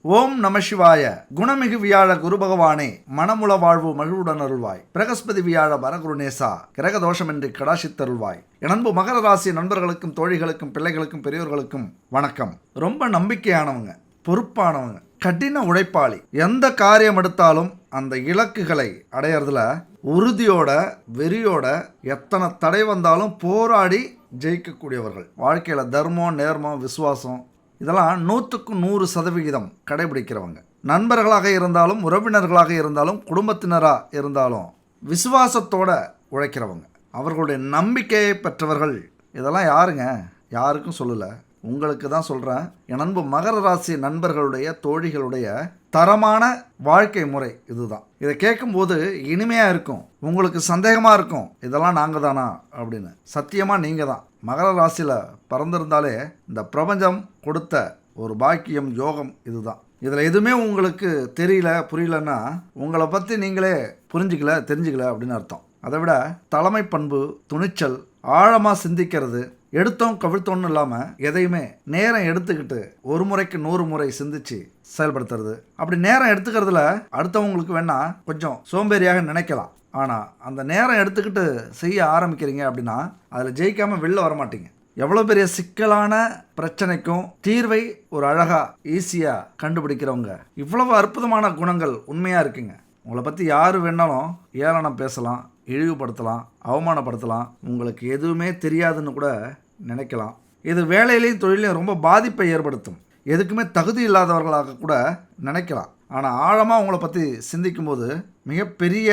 ஓம் நம சிவாய. குணமிகு வியாழ குரு பகவானே, மனமுள வாழ்வு மகிழ்வுடன் அருள்வாய். பிரகஸ்பதி வியாழ வரகுருநேசா, கிரக தோஷமின்றி கடாசித்தருள்வாய். எனன்பு மகர ராசி நண்பர்களுக்கும் தோழிகளுக்கும் பிள்ளைகளுக்கும் பெரியோர்களுக்கும் வணக்கம். ரொம்ப நம்பிக்கையானவங்க, பொறுப்பானவங்க, கடின உழைப்பாளி. எந்த காரியம் எடுத்தாலும் அந்த இலக்குகளை அடையிறதுல உறுதியோட வெறியோட எத்தனை தடை வந்தாலும் போராடி ஜெயிக்கக்கூடியவர்கள். வாழ்க்கையில் தர்மம், நேர்மம், விசுவாசம் இதெல்லாம் 100% கடைபிடிக்கிறவங்க. நண்பர்களாக இருந்தாலும், உறவினர்களாக இருந்தாலும், குடும்பத்தினராக இருந்தாலும் விசுவாசத்தோட உழைக்கிறவங்க, அவர்களுடைய நம்பிக்கையை பெற்றவர்கள். இதெல்லாம் யாருங்க? யாருக்கும் சொல்லலை, உங்களுக்கு தான் சொல்கிறேன். என் அன்பு மகர ராசி நண்பர்களுடைய தோழிகளுடைய தரமான வாழ்க்கை முறை இதுதான். இதை கேட்கும்போது இனிமையாக இருக்கும், உங்களுக்கு சந்தேகமாக இருக்கும், இதெல்லாம் நாங்கள் தானா அப்படின்னு. சத்தியமாக நீங்கள் தான். மகர ராசியில் பிறந்திருந்தாலே இந்த பிரபஞ்சம் கொடுத்த ஒரு பாக்கியம், யோகம் இதுதான். இதில் எதுவுமே உங்களுக்கு தெரியல, புரியலன்னா உங்களை பற்றி நீங்களே புரிஞ்சிக்கல, தெரிஞ்சுக்கல அப்படின்னு அர்த்தம். அதை விட தலைமை பண்பு, துணிச்சல், ஆழமாக சிந்திக்கிறது, எடுத்தோம் கவிழ்த்தோன்னு இல்லாமல் எதையுமே நேரம் எடுத்துக்கிட்டு ஒரு முறைக்கு 100 முறை சிந்திச்சு செயல்படுத்துறது. அப்படி நேரம் எடுத்துக்கிறதுல அடுத்தவங்களுக்கு வேணால் கொஞ்சம் சோம்பேறியாக நினைக்கலாம். ஆனால் அந்த நேரம் எடுத்துக்கிட்டு செய்ய ஆரம்பிக்கிறீங்க அப்படின்னா அதில் ஜெயிக்காமல் வெளில வரமாட்டீங்க. எவ்வளோ பெரிய சிக்கலான பிரச்சனைக்கும் தீர்வை ஒரு அழகாக ஈஸியாக கண்டுபிடிக்கிறவங்க. இவ்வளவு அற்புதமான குணங்கள் உண்மையாக இருக்குங்க. உங்களை பற்றி யார் வேணாலும் ஏளனம் பேசலாம், இழிவுபடுத்தலாம், அவமானப்படுத்தலாம், உங்களுக்கு எதுவுமே தெரியாதுன்னு கூட நினைக்கலாம். இது வேலையிலையும் தொழிலையும் ரொம்ப பாதிப்பை ஏற்படுத்தும். எதுக்குமே தகுதி இல்லாதவர்களாக கூட நினைக்கலாம். ஆனால் ஆழமாக உங்களை பற்றி சிந்திக்கும்போது மிகப்பெரிய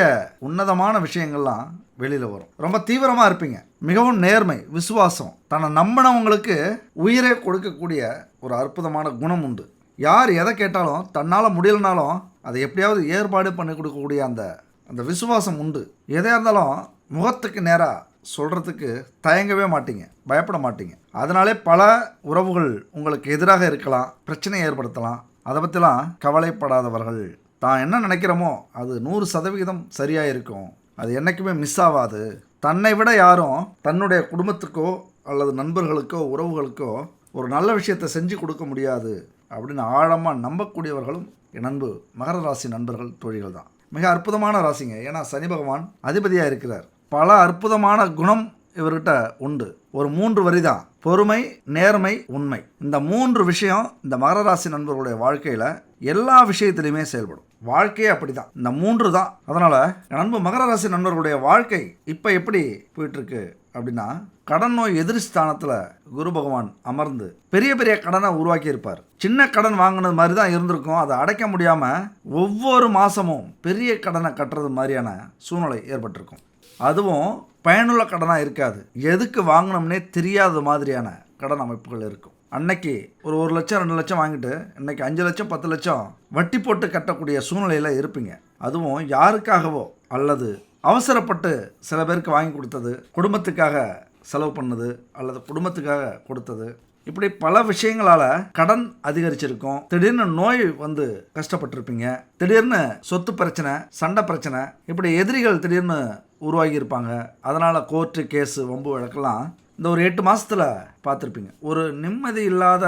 உன்னதமான விஷயங்கள்லாம் வெளியில் வரும். ரொம்ப தீவிரமாக இருப்பீங்க. மிகவும் நேர்மை, விசுவாசம், தன்னை நம்பினவங்களுக்கு உயிரை கொடுக்கக்கூடிய ஒரு அற்புதமான குணம் உண்டு. யார் எதை கேட்டாலும் தன்னால் முடியலனாலும் அதை எப்படியாவது ஏற்பாடு பண்ணி கொடுக்கக்கூடிய அந்த விசுவாசம் உண்டு. எதாக இருந்தாலும் முகத்துக்கு நேராக சொல்கிறதுக்கு தயங்கவே மாட்டீங்க, பயப்பட மாட்டீங்க. அதனாலே பல உறவுகள் உங்களுக்கு எதிராக இருக்கலாம், பிரச்சனை ஏற்படுத்தலாம். அதை பற்றிலாம் கவலைப்படாதவர்கள். தான் என்ன நினைக்கிறோமோ அது 100% சரியாக இருக்கும், அது என்றைக்குமே மிஸ் ஆகாது. தன்னை விட யாரும் தன்னுடைய குடும்பத்துக்கோ அல்லது நண்பர்களுக்கோ உறவுகளுக்கோ ஒரு நல்ல விஷயத்தை செஞ்சு கொடுக்க முடியாது அப்படின்னு ஆழமாக நம்பக்கூடியவர்களும் என் அன்பு மகர ராசி நண்பர்கள், தோழிகள் தான். மிக அற்புதமான ராசிங்க. ஏன்னா சனி பகவான் அதிபதியாக இருக்கிறார். பல அற்புதமான குணம் இவர்கிட்ட உண்டு. ஒரு 3 வரி தான்: பொறுமை, நேர்மை, உண்மை. இந்த 3 விஷயம் இந்த மகர ராசி நண்பர்களுடைய வாழ்க்கையில் எல்லா விஷயத்திலையுமே செயல்படும். வாழ்க்கையே அப்படி தான், இந்த 3 தான். அதனால் என் அன்பு மகர ராசி நண்பர்களுடைய வாழ்க்கை இப்போ எப்படி போயிட்டுருக்கு அப்படின்னா, கடன் நோய் எதிரி ஸ்தானத்தில் குரு பகவான் அமர்ந்து பெரிய பெரிய கடனை உருவாக்கி இருப்பார். சின்ன கடன் வாங்கினது மாதிரி தான் இருந்திருக்கும். அதை அடைக்க முடியாமல் ஒவ்வொரு மாதமும் பெரிய கடனை கட்டுறது மாதிரியான சூழ்நிலை ஏற்பட்டிருக்கும். அதுவும் பயனுள்ள கடனாக இருக்காது. எதுக்கு வாங்கினோம்னே தெரியாத மாதிரியான கடன் அமைப்புகள் இருக்கும். அன்னைக்கு ஒரு 1 லட்சம் 2 லட்சம் வாங்கிட்டு இன்னைக்கு 5 லட்சம் 10 லட்சம் வட்டி போட்டு கட்டக்கூடிய சூழ்நிலையில் இருப்பீங்க. அதுவும் யாருக்காகவோ அல்லது அவசரப்பட்டு சில பேருக்கு வாங்கி கொடுத்தது, குடும்பத்துக்காக செலவு பண்ணது அல்லது குடும்பத்துக்காக கொடுத்தது, இப்படி பல விஷயங்களால் கடன் அதிகரிச்சிருக்கும். திடீர்னு நோய் வந்து கஷ்டப்பட்டிருப்பீங்க. திடீர்னு சொத்து பிரச்சனை, சண்டை பிரச்சனை, இப்படி எதிரிகள் திடீர்னு உருவாகி இருப்பாங்க. அதனால் கோர்ட்டு, கேஸு, வம்பு வழக்கெல்லாம் இந்த ஒரு 8 மாதத்தில் பார்த்துருப்பீங்க. ஒரு நிம்மதி இல்லாத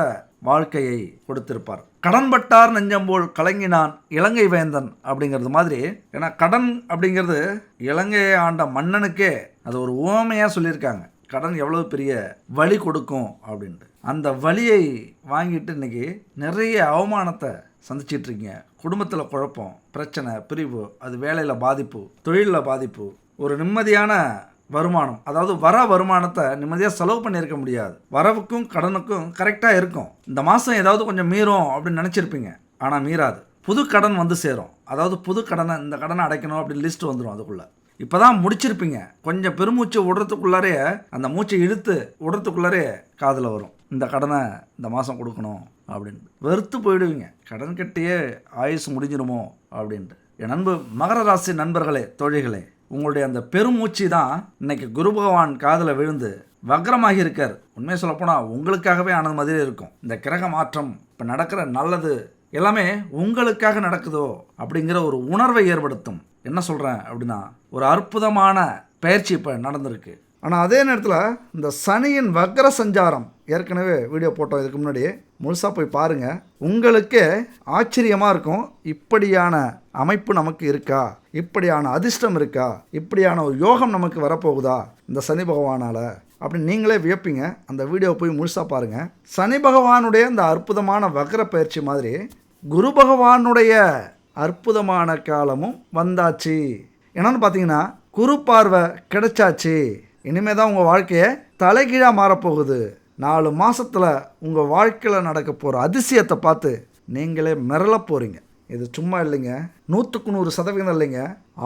வாழ்க்கையை கொடுத்திருப்பார். கடன்பட்டார் நெஞ்சம்போல் கலங்கினான் இலங்கை வேந்தன் அப்படிங்கிறது மாதிரி. ஏன்னா கடன் அப்படிங்கிறது இலங்கையை ஆண்ட மன்னனுக்கே அது ஒரு உவமையாக சொல்லியிருக்காங்க. கடன் எவ்வளோ பெரிய வலி கொடுக்கும் அப்படின்ட்டு. அந்த வலியை வாங்கிட்டு இன்றைக்கி நிறைய அவமானத்தை சந்திச்சிட்ருக்கீங்க. குடும்பத்தில் குழப்பம், பிரச்சனை, பிரிவு, அது வேலையில் பாதிப்பு, தொழிலில் பாதிப்பு, ஒரு நிம்மதியான வருமானம், அதாவது வர வருமானத்தை நிம்மதியாக செலவு பண்ணியிருக்க முடியாது. வரவுக்கும் கடனுக்கும் கரெக்டாக இருக்கும். இந்த மாதம் ஏதாவது கொஞ்சம் மீறும் அப்படின்னு நினச்சிருப்பீங்க, ஆனால் மீறாது. புது கடன் வந்து சேரும். அதாவது புது கடனை, இந்த கடனை அடைக்கணும் அப்படின்னு லிஸ்ட் வந்துடும். அதுக்குள்ளே இப்போ தான் முடிச்சிருப்பீங்க. கொஞ்சம் பெருமூச்சு விடுறதுக்குள்ளாரே, அந்த மூச்சை இழுத்து விடுறதுக்குள்ளாரே காதில் வரும், இந்த கடனை இந்த மாதம் கொடுக்கணும் அப்படின்னு. வெறுத்து போயிடுவீங்க. கடன் கட்டியே ஆயுசு முடிஞ்சிருமோ அப்படின்ட்டு. என் நண்பு மகர ராசி நண்பர்களே, தோழிகளே, உங்களுடைய அந்த பெருமூச்சு தான் இன்னைக்கு குரு பகவான் காதில் விழுந்து வக்ரமாகி இருக்கார். உண்மையை சொல்லப்போனால் உங்களுக்காகவே ஆனது மாதிரி இருக்கும். இந்த கிரக மாற்றம், இப்போ நடக்கிற நல்லது எல்லாமே உங்களுக்காக நடக்குதோ அப்படிங்கிற ஒரு உணர்வை ஏற்படுத்தும். என்ன சொல்கிறேன் அப்படின்னா, ஒரு அற்புதமான பயிற்சி இப்போ நடந்திருக்கு. ஆனால் அதே நேரத்தில் இந்த சனியின் வக்ர சஞ்சாரம் ஏற்கனவே வீடியோ போட்டோம் இதுக்கு முன்னாடி, முழுசாக போய் பாருங்கள். உங்களுக்கே ஆச்சரியமாக இருக்கும், இப்படியான அமைப்பு நமக்கு இருக்கா, இப்படியான அதிர்ஷ்டம் இருக்கா, இப்படியான ஒரு யோகம் நமக்கு வரப்போகுதா இந்த சனி பகவானால் அப்படின்னு நீங்களே வியப்பீங்க. அந்த வீடியோ போய் முழுசாக பாருங்கள். சனி பகவானுடைய இந்த அற்புதமான வக்ர பயிற்சி மாதிரி குரு பகவானுடைய அற்புதமான காலமும் வந்தாச்சு. என்னன்னு பார்த்தீங்கன்னா, குரு பார்வை கிடைச்சாச்சு. இனிமேல் தான் உங்கள் வாழ்க்கையை தலைகீழாக மாறப்போகுது. 4 மாதத்தில் உங்கள் வாழ்க்கையில் நடக்க போகிற அதிசயத்தை பார்த்து நீங்களே மிரள போகிறீங்க. இது சும்மா இல்லைங்க, 100க்கு 100% இல்லைங்க,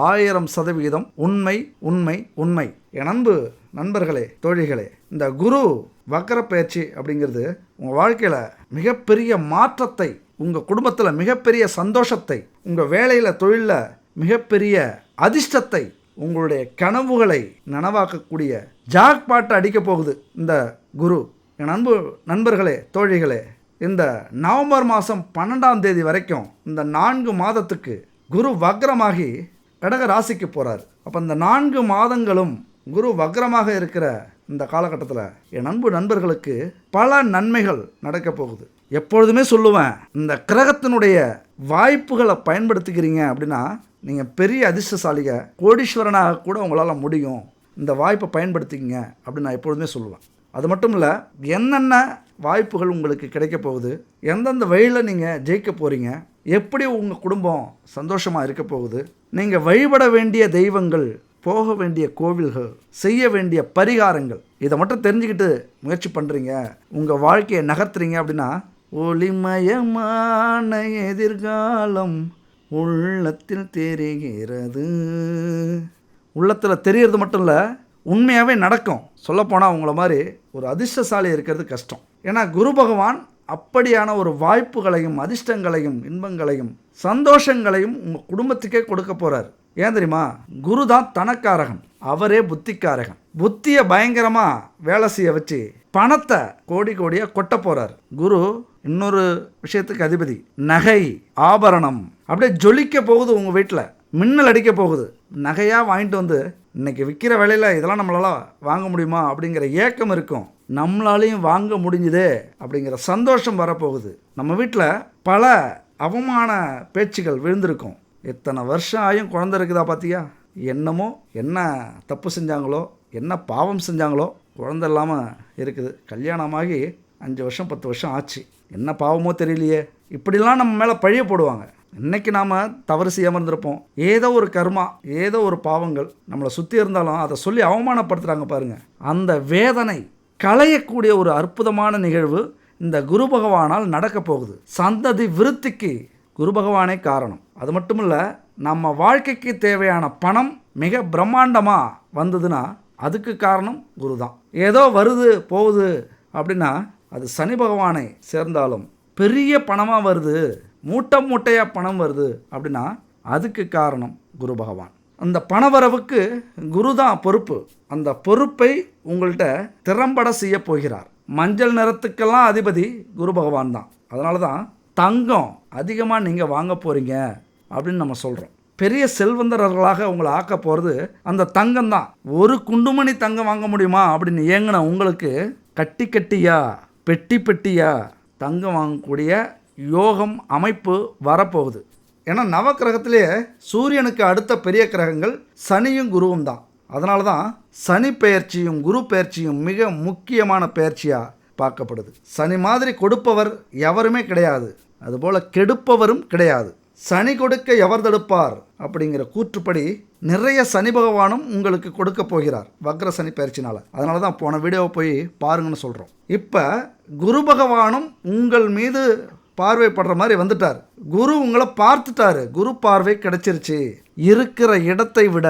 1000% உண்மை உண்மை உண்மை. என் அன்பு நண்பர்களே, தோழிகளே, இந்த குரு வக்ர பயிற்சி அப்படிங்கிறது உங்கள் வாழ்க்கையில் மிகப்பெரிய மாற்றத்தை, உங்கள் குடும்பத்தில் மிகப்பெரிய சந்தோஷத்தை, உங்கள் வேலையில் தொழிலில் மிகப்பெரிய அதிர்ஷ்டத்தை, உங்களுடைய கனவுகளை நனவாக்கக்கூடிய ஜாக்பாட்டை அடிக்க போகுது இந்த குரு. என் அன்பு நண்பர்களே, தோழிகளே, இந்த நவம்பர் மாதம் 12ஆம் தேதி வரைக்கும் இந்த 4 மாதத்துக்கு குரு வக்ரமாகி கடக ராசிக்கு போகிறார். அப்போ இந்த 4 மாதங்களும் குரு வக்ரமாக இருக்கிற இந்த காலகட்டத்தில் என் அன்பு நண்பர்களுக்கு பல நன்மைகள் நடக்க போகுது. எப்பொழுதுமே சொல்லுவேன், இந்த கிரகத்தினுடைய வாய்ப்புகளை பயன்படுத்திக்கிறீங்க அப்படின்னா நீங்கள் பெரிய அதிர்ஷ்டசாலிக, கோடீஸ்வரனாக கூட உங்களால் முடியும். இந்த வாய்ப்பை பயன்படுத்திக்கிங்க அப்படின்னு நான் எப்பொழுதுமே சொல்லுவேன். அது மட்டும் இல்லை, என்னென்ன வாய்ப்புகள் உங்களுக்கு கிடைக்க போகுது, எந்தெந்த வழியில் நீங்கள் ஜெயிக்க போகிறீங்க, எப்படி உங்கள் குடும்பம் சந்தோஷமாக இருக்க போகுது, நீங்கள் வழிபட வேண்டிய தெய்வங்கள், போக வேண்டிய கோவில்கள், செய்ய வேண்டிய பரிகாரங்கள், இதை மட்டும் தெரிஞ்சுக்கிட்டு முயற்சி பண்ணுறீங்க, உங்கள் வாழ்க்கையை நகர்த்துறீங்க அப்படின்னா ஒளிமயமான எதிர்காலம் உள்ளத்தில் தெரிகிறது. உள்ளத்தில் தெரியறது மட்டும் இல்லை, உண்மையாகவே நடக்கும். சொல்லப்போனால் உங்களை மாதிரி ஒரு அதிர்ஷ்டசாலி இருக்கிறது கஷ்டம். ஏன்னா குரு பகவான் அப்படியான ஒரு வாய்ப்புகளையும் அதிர்ஷ்டங்களையும் இன்பங்களையும் சந்தோஷங்களையும் உங்கள் குடும்பத்துக்கே கொடுக்க போகிறார். ஏன் தெரியுமா? குரு தான் தனக்காரகன், அவரே புத்திக்காரகன். புத்தியை பயங்கரமாக வேலை செய்ய வச்சு பணத்தை கோடி கோடியாக கொட்ட போகிறார். குரு இன்னொரு விஷயத்துக்கு அதிபதி. நகை ஆபரணம் அப்படியே ஜொலிக்க போகுது, உங்கள் வீட்டில் மின்னல் அடிக்க போகுது. நகையாக வாங்கிட்டு வந்து இன்றைக்கி விற்கிற விலையில் இதெல்லாம் நம்மளால் வாங்க முடியுமா அப்படிங்கிற ஏக்கம் இருக்கும். நம்மளாலையும் வாங்க முடிஞ்சுதே அப்படிங்கிற சந்தோஷம் வரப்போகுது. நம்ம வீட்டில் பல அவமான பேச்சுகள் விழுந்திருக்கும். எத்தனை வருஷம் ஆயும் குழந்தை இருக்குதா பார்த்தியா, என்னமோ என்ன தப்பு செஞ்சாங்களோ, என்ன பாவம் செஞ்சாங்களோ, குழந்தை இல்லாமல் இருக்குது. கல்யாணமாகி 5 வருஷம் 10 வருஷம் ஆச்சு, என்ன பாவமோ தெரியலையே, இப்படிலாம் நம்ம மேலே பழிய போடுவாங்க. இன்றைக்கி நாம் தவறு செய்யாமல் இருந்திருப்போம். ஏதோ ஒரு கர்மா, ஏதோ ஒரு பாவங்கள் நம்மளை சுற்றி இருந்தாலும் அதை சொல்லி அவமானப்படுத்துகிறாங்க பாருங்கள். அந்த வேதனை களையக்கூடிய ஒரு அற்புதமான நிகழ்வு இந்த குரு பகவானால் நடக்க போகுது. சந்ததி விருத்திக்கு குரு பகவானே காரணம். அது மட்டும் இல்லை, நம்ம வாழ்க்கைக்கு தேவையான பணம் மிக பிரம்மாண்டமாக வந்ததுன்னா அதுக்கு காரணம் குரு தான். ஏதோ வருது போகுது அப்படின்னா அது சனி பகவானை சேர்ந்தாலும் பெரிய பணமாக வருது, மூட்டை மூட்டையாக பணம் வருது அப்படின்னா அதுக்கு காரணம் குரு பகவான். அந்த பணவரவுக்கு குரு தான் பொறுப்பு. அந்த பொறுப்பை உங்கள்கிட்ட திறம்பட செய்ய போகிறார். மஞ்சள் நிறத்துக்கெல்லாம் அதிபதி குரு பகவான் தான். அதனால தான் தங்கம் அதிகமாக நீங்கள் வாங்க போகிறீங்க அப்படின்னு நம்ம சொல்கிறோம். பெரிய செல்வந்தர்களாக உங்களை ஆக்க போகிறது அந்த தங்கம் தான். ஒரு குண்டுமணி தங்கம் வாங்க முடியுமா அப்படின்னு ஏங்கின உங்களுக்கு கட்டி கட்டியா பெட்டி பெட்டியா தங்கம் வாங்கக்கூடிய யோகம் அமைப்பு வரப்போகுது. ஏன்னா நவக்கிரகத்திலே சூரியனுக்கு அடுத்த பெரிய கிரகங்கள் சனியும் குருவும் தான். அதனால தான் சனி பெயர்ச்சியும் குரு பெயர்ச்சியும் மிக முக்கியமான பெயர்ச்சியாக பார்க்கப்படுது. சனி மாதிரி கொடுப்பவர் எவருமே கிடையாது, அதுபோல் கெடுப்பவரும் கிடையாது. சனி கொடுக்க எவர் தடுப்பார் அப்படிங்கிற கூற்றுப்படி நிறைய சனி பகவானும் உங்களுக்கு கொடுக்க போகிறார் வக்ர சனி பயிற்சினால். அதனால தான் போன வீடியோவை போய் பாருங்கன்னு சொல்கிறோம். இப்போ குரு பகவானும் உங்கள் மீது பார்வைப்படுற மாதிரி வந்துட்டார். குரு உங்களை பார்த்துட்டாரு, குரு பார்வை கிடைச்சிருச்சு. இருக்கிற இடத்தை விட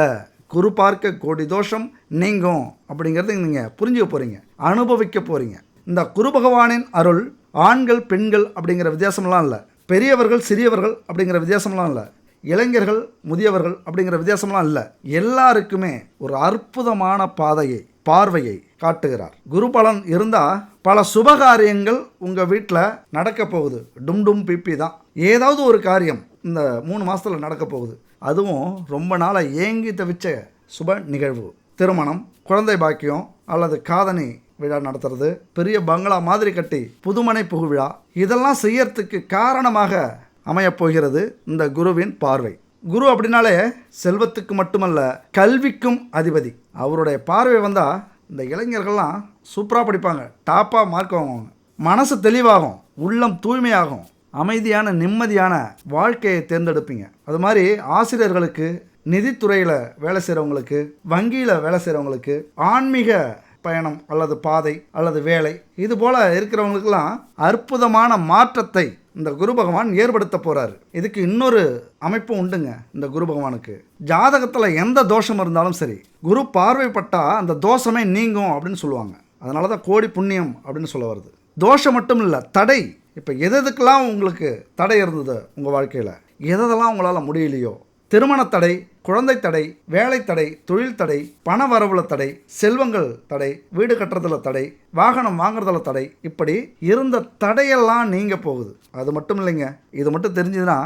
குரு பார்க்க கோடி தோஷம் நீங்கும் அப்படிங்கிறது நீங்கள் புரிஞ்சுக்க போகிறீங்க, அனுபவிக்க போகிறீங்க. இந்த குரு பகவானின் அருள் ஆண்கள் பெண்கள் அப்படிங்கிற வித்தியாசம்லாம் இல்லை, பெரியவர்கள் சிறியவர்கள் அப்படிங்கிற வித்தியாசம்லாம் இல்லை, இளைஞர்கள் முதியவர்கள் அப்படிங்கிற வித்தியாசம்லாம் இல்லை. எல்லாருக்குமே ஒரு அற்புதமான பாதையை பார்வையை காட்டுகிறார். குரு பலன் இருந்தால் பல சுபகாரியங்கள் உங்கள் வீட்டில் நடக்க போகுது. டும் பிபி தான். ஏதாவது ஒரு காரியம் இந்த 3 மாதத்தில் நடக்க போகுது. அதுவும் ரொம்ப நாளாக ஏங்கி தவிச்ச சுப நிகழ்வு. திருமணம், குழந்தை பாக்கியம் அல்லது காதணி விழா நடத்துறது, பெரிய பங்களா மாதிரி கட்டி புதுமனை புகுவிழா, இதெல்லாம் செய்யறதுக்கு காரணமாக அமையப்போகிறது இந்த குருவின் பார்வை. குரு அப்படின்னாலே செல்வத்துக்கு மட்டுமல்ல, கல்விக்கும் அதிபதி. அவருடைய பார்வை வந்தால் இந்த இளைஞர்கள்லாம் சூப்பராக படிப்பாங்க, டாப்பாக மார்க் வாங்குவாங்க, மனசு தெளிவாகும், உள்ளம் தூய்மையாகும், அமைதியான நிம்மதியான வாழ்க்கையை தேர்ந்தெடுப்பீங்க. அது மாதிரி ஆசிரியர்களுக்கு, நிதித்துறையில் வேலை செய்கிறவங்களுக்கு, வங்கியில் வேலை செய்கிறவங்களுக்கு, ஆன்மீக பயணம் அல்லது பாதை அல்லது வேலை, இது போல் இருக்கிறவங்களுக்கெல்லாம் அற்புதமான மாற்றத்தை இந்த குரு பகவான் ஏற்படுத்த போகிறாரு. இதுக்கு இன்னொரு அமைப்பு உண்டுங்க. இந்த குரு பகவானுக்கு ஜாதகத்தில் எந்த தோஷம் இருந்தாலும் சரி, குரு பார்வைப்பட்டால் அந்த தோஷமே நீங்கும் அப்படின்னு சொல்லுவாங்க. அதனால தான் கோடி புண்ணியம் அப்படின்னு சொல்ல வருது. தோஷம் மட்டும் இல்லை, தடை. இப்போ எதுக்கெல்லாம் உங்களுக்கு தடை இருந்தது உங்கள் வாழ்க்கையில், எதெல்லாம் உங்களால் முடியலையோ, திருமண தடை, குழந்தை தடை, வேலை தடை, தொழில் தடை, பண வரவுல தடை, செல்வங்கள் தடை, வீடு கட்டுறதுல தடை, வாகனம் வாங்குறதுல தடை, இப்படி இருந்த தடையெல்லாம் நீங்க போகுது. அது மட்டும் இல்லைங்க, இது மட்டும் தெரிஞ்சதுன்னா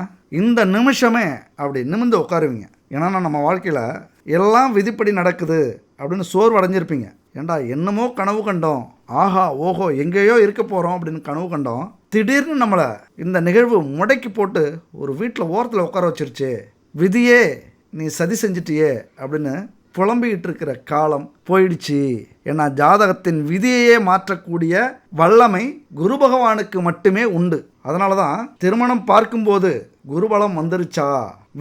இந்த நிமிஷமே அப்படி நிமிர்ந்து உட்காருவீங்க. ஏன்னா நம்ம வாழ்க்கையில் எல்லாம் விதிப்படி நடக்குது அப்படின்னு சோர்வு அடைஞ்சிருப்பீங்க. ஏண்டா என்னமோ கனவு கண்டோம், ஆஹா ஓஹோ எங்கேயோ இருக்க போகிறோம் அப்படின்னு கனவு கண்டோம். திடீர்னு நம்மளை இந்த நிகழ்வு முடக்கி போட்டு ஒரு வீட்டில் ஓரத்தில் உட்கார வச்சிருச்சு. விதியே நீ சதி செஞ்சிட்டியே அப்படின்னு புலம்பிக்கிட்டு இருக்கிற காலம் போயிடுச்சு. ஏன்னா ஜாதகத்தின் விதியையே மாற்றக்கூடிய வல்லமை குரு பகவானுக்கு மட்டுமே உண்டு. அதனால தான் திருமணம் பார்க்கும்போது குருபலம் வந்துருச்சா,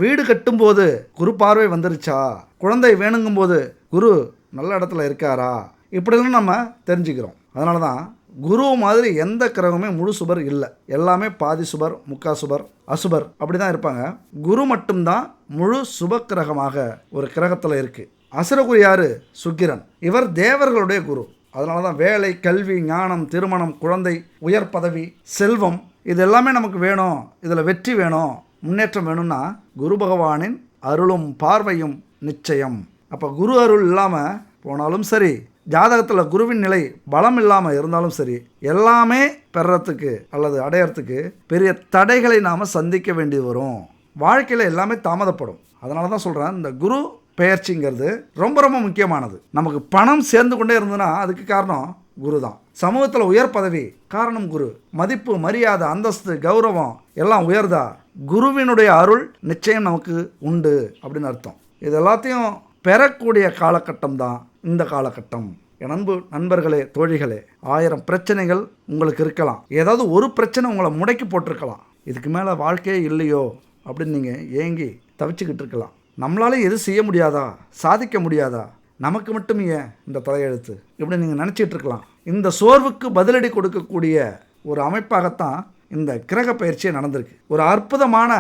வீடு கட்டும்போது குரு பார்வை வந்துருச்சா, குழந்தை வேணுங்கும்போது குரு நல்ல இடத்துல இருக்காரா, இப்படிலாம் நம்ம தெரிஞ்சுக்கிறோம். அதனால தான் குரு மாதிரி எந்த கிரகமே முழு சுபர் இல்லை. எல்லாமே பாதி சுபர், முக்கா சுபர், அசுபர் அப்படி தான் இருப்பாங்க. குரு மட்டும்தான் முழு சுப கிரகமாக ஒரு கிரகத்தில் இருக்குது. அசுரகுரு யார்? சுக்கிரன். இவர் தேவர்களுடைய குரு. அதனால தான் வேலை, கல்வி, ஞானம், திருமணம், குழந்தை, உயர் பதவி, செல்வம், இது எல்லாமே நமக்கு வேணும், இதில் வெற்றி வேணும், முன்னேற்றம் வேணும்னா குரு பகவானின் அருளும் பார்வையும் நிச்சயம். அப்போ குரு அருள் இல்லாமல் போனாலும் சரி, ஜாதகத்தில் குருவின் நிலை பலம் இல்லாமல் இருந்தாலும் சரி, எல்லாமே பெறத்துக்கு அல்லது அடையறதுக்கு பெரிய தடைகளை நாம் சந்திக்க வேண்டி வரும். வாழ்க்கையில் எல்லாமே தாமதப்படும். அதனால தான் சொல்கிறேன், இந்த குரு பெயர்ச்சிங்கிறது ரொம்ப ரொம்ப முக்கியமானது. நமக்கு பணம் சேர்ந்து கொண்டே இருந்ததுன்னா அதுக்கு காரணம் குரு தான். சமூகத்தில் உயர் பதவி, காரணம் குரு. மதிப்பு, மரியாதை, அந்தஸ்து, கௌரவம் எல்லாம் உயர்தா, குருவினுடைய அருள் நிச்சயம் நமக்கு உண்டு அப்படின்னு அர்த்தம். இது எல்லாத்தையும் பெறக்கூடிய காலகட்டம் தான் இந்த காலகட்டம். என் அன்பு நண்பர்களே, தோழிகளே, 1000 பிரச்சனைகள் உங்களுக்கு இருக்கலாம். ஏதாவது ஒரு பிரச்சனை உங்களை முடக்கி போட்டிருக்கலாம். இதுக்கு மேலே வாழ்க்கையே இல்லையோ அப்படின்னு நீங்கள் ஏங்கி தவிச்சுக்கிட்டு இருக்கலாம். நம்மளால எது செய்ய முடியாதா, சாதிக்க முடியாதா, நமக்கு மட்டும் ஏன் இந்த தலையெழுத்து இப்படி நீங்கள் நினச்சிட்டு இருக்கலாம். இந்த சோர்வுக்கு பதிலடி கொடுக்கக்கூடிய ஒரு அமைப்பாகத்தான் இந்த கிரக பயிற்சியே நடந்திருக்கு. ஒரு அற்புதமான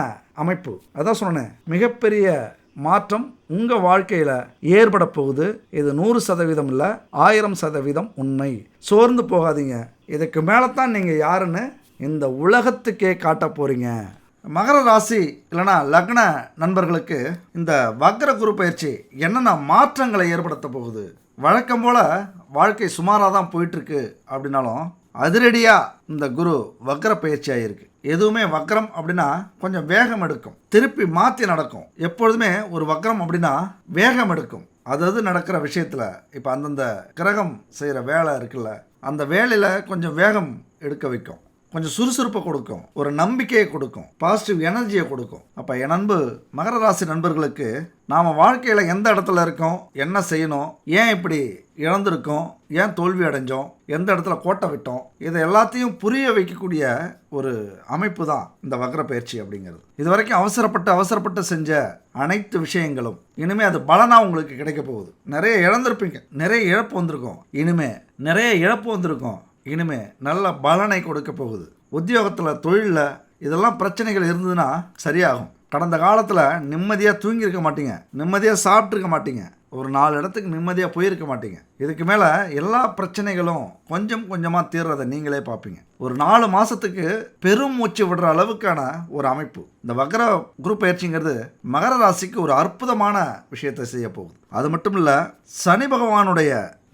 அமைப்பு. அதான் சொன்னேன், மிகப்பெரிய மாற்றம் உங்கள் வாழ்க்கையில் ஏற்பட போகுது. இது 100% இல்லை, 1000% உண்மை. சோர்ந்து போகாதீங்க. இதுக்கு மேலே தான் நீங்கள் யாருன்னு இந்த உலகத்துக்கே காட்ட போகிறீங்க. மகர ராசி இல்லைனா லக்ன நண்பர்களுக்கு இந்த வக்ர குரு பயிற்சி என்னென்ன மாற்றங்களை ஏற்படுத்த போகுது? வழக்கம் போல் வாழ்க்கை சுமாராக தான் போயிட்டுருக்கு அப்படின்னாலும் அதிரடியாக இந்த குரு வக்ர பயிற்சி ஆகிருக்கு. எதுவுமே வக்ரம் அப்படின்னா கொஞ்சம் வேகம் எடுக்கும், திருப்பி மாற்றி நடக்கும். எப்பொழுதுமே ஒரு வக்ரம் அப்படின்னா வேகம் எடுக்கும். அதாவது நடக்கிற விஷயத்தில் இப்போ அந்தந்த கிரகம் செய்கிற வேலை இருக்குல்ல, அந்த வேலையில் கொஞ்சம் வேகம் எடுக்க வைக்கும், கொஞ்சம் சுறுசுறுப்பை கொடுக்கும், ஒரு நம்பிக்கையை கொடுக்கும், பாசிட்டிவ் எனர்ஜியை கொடுக்கும். அப்போ என் அன்பு மகர ராசி நண்பர்களுக்கு நாம் வாழ்க்கையில் எந்த இடத்துல இருக்கோம், என்ன செய்யணும், ஏன் இப்படி இழந்திருக்கோம், ஏன் தோல்வி அடைஞ்சோம், எந்த இடத்துல கோட்டை விட்டோம், இதை எல்லாத்தையும் புரிய வைக்கக்கூடிய ஒரு அமைப்பு தான் இந்த வக்ர பயிற்சி அப்படிங்கிறது. இது வரைக்கும் அவசரப்பட்டு செஞ்ச அனைத்து விஷயங்களும் இனிமே அது பலனாக உங்களுக்கு கிடைக்க போகுது. நிறைய இழந்திருப்பீங்க, நிறைய இழப்பு வந்திருக்கும், இனிமே நிறைய இழப்பு வந்திருக்கும், இனிமே நல்ல பலனை கொடுக்க போகுது. உத்தியோகத்தில், தொழிலில் இதெல்லாம் பிரச்சனைகள் இருந்ததுன்னா சரியாகும். கடந்த காலத்தில் நிம்மதியாக தூங்கியிருக்க மாட்டீங்க, நிம்மதியாக சாப்பிட்ருக்க மாட்டீங்க, ஒரு 4 இடத்துக்கு நிம்மதியாக போயிருக்க மாட்டீங்க. இதுக்கு மேலே எல்லா பிரச்சனைகளும் கொஞ்சம் கொஞ்சமாக தீர்றதை நீங்களே பார்ப்பீங்க. ஒரு 4 மாதத்துக்கு பெரும் மூச்சு விடுற அளவுக்கான ஒரு அமைப்பு. இந்த வக்ர குரு பயிற்சிங்கிறது மகர ராசிக்கு ஒரு அற்புதமான விஷயத்தை செய்ய போகுது. அது மட்டும் இல்லை, சனி பகவானுடைய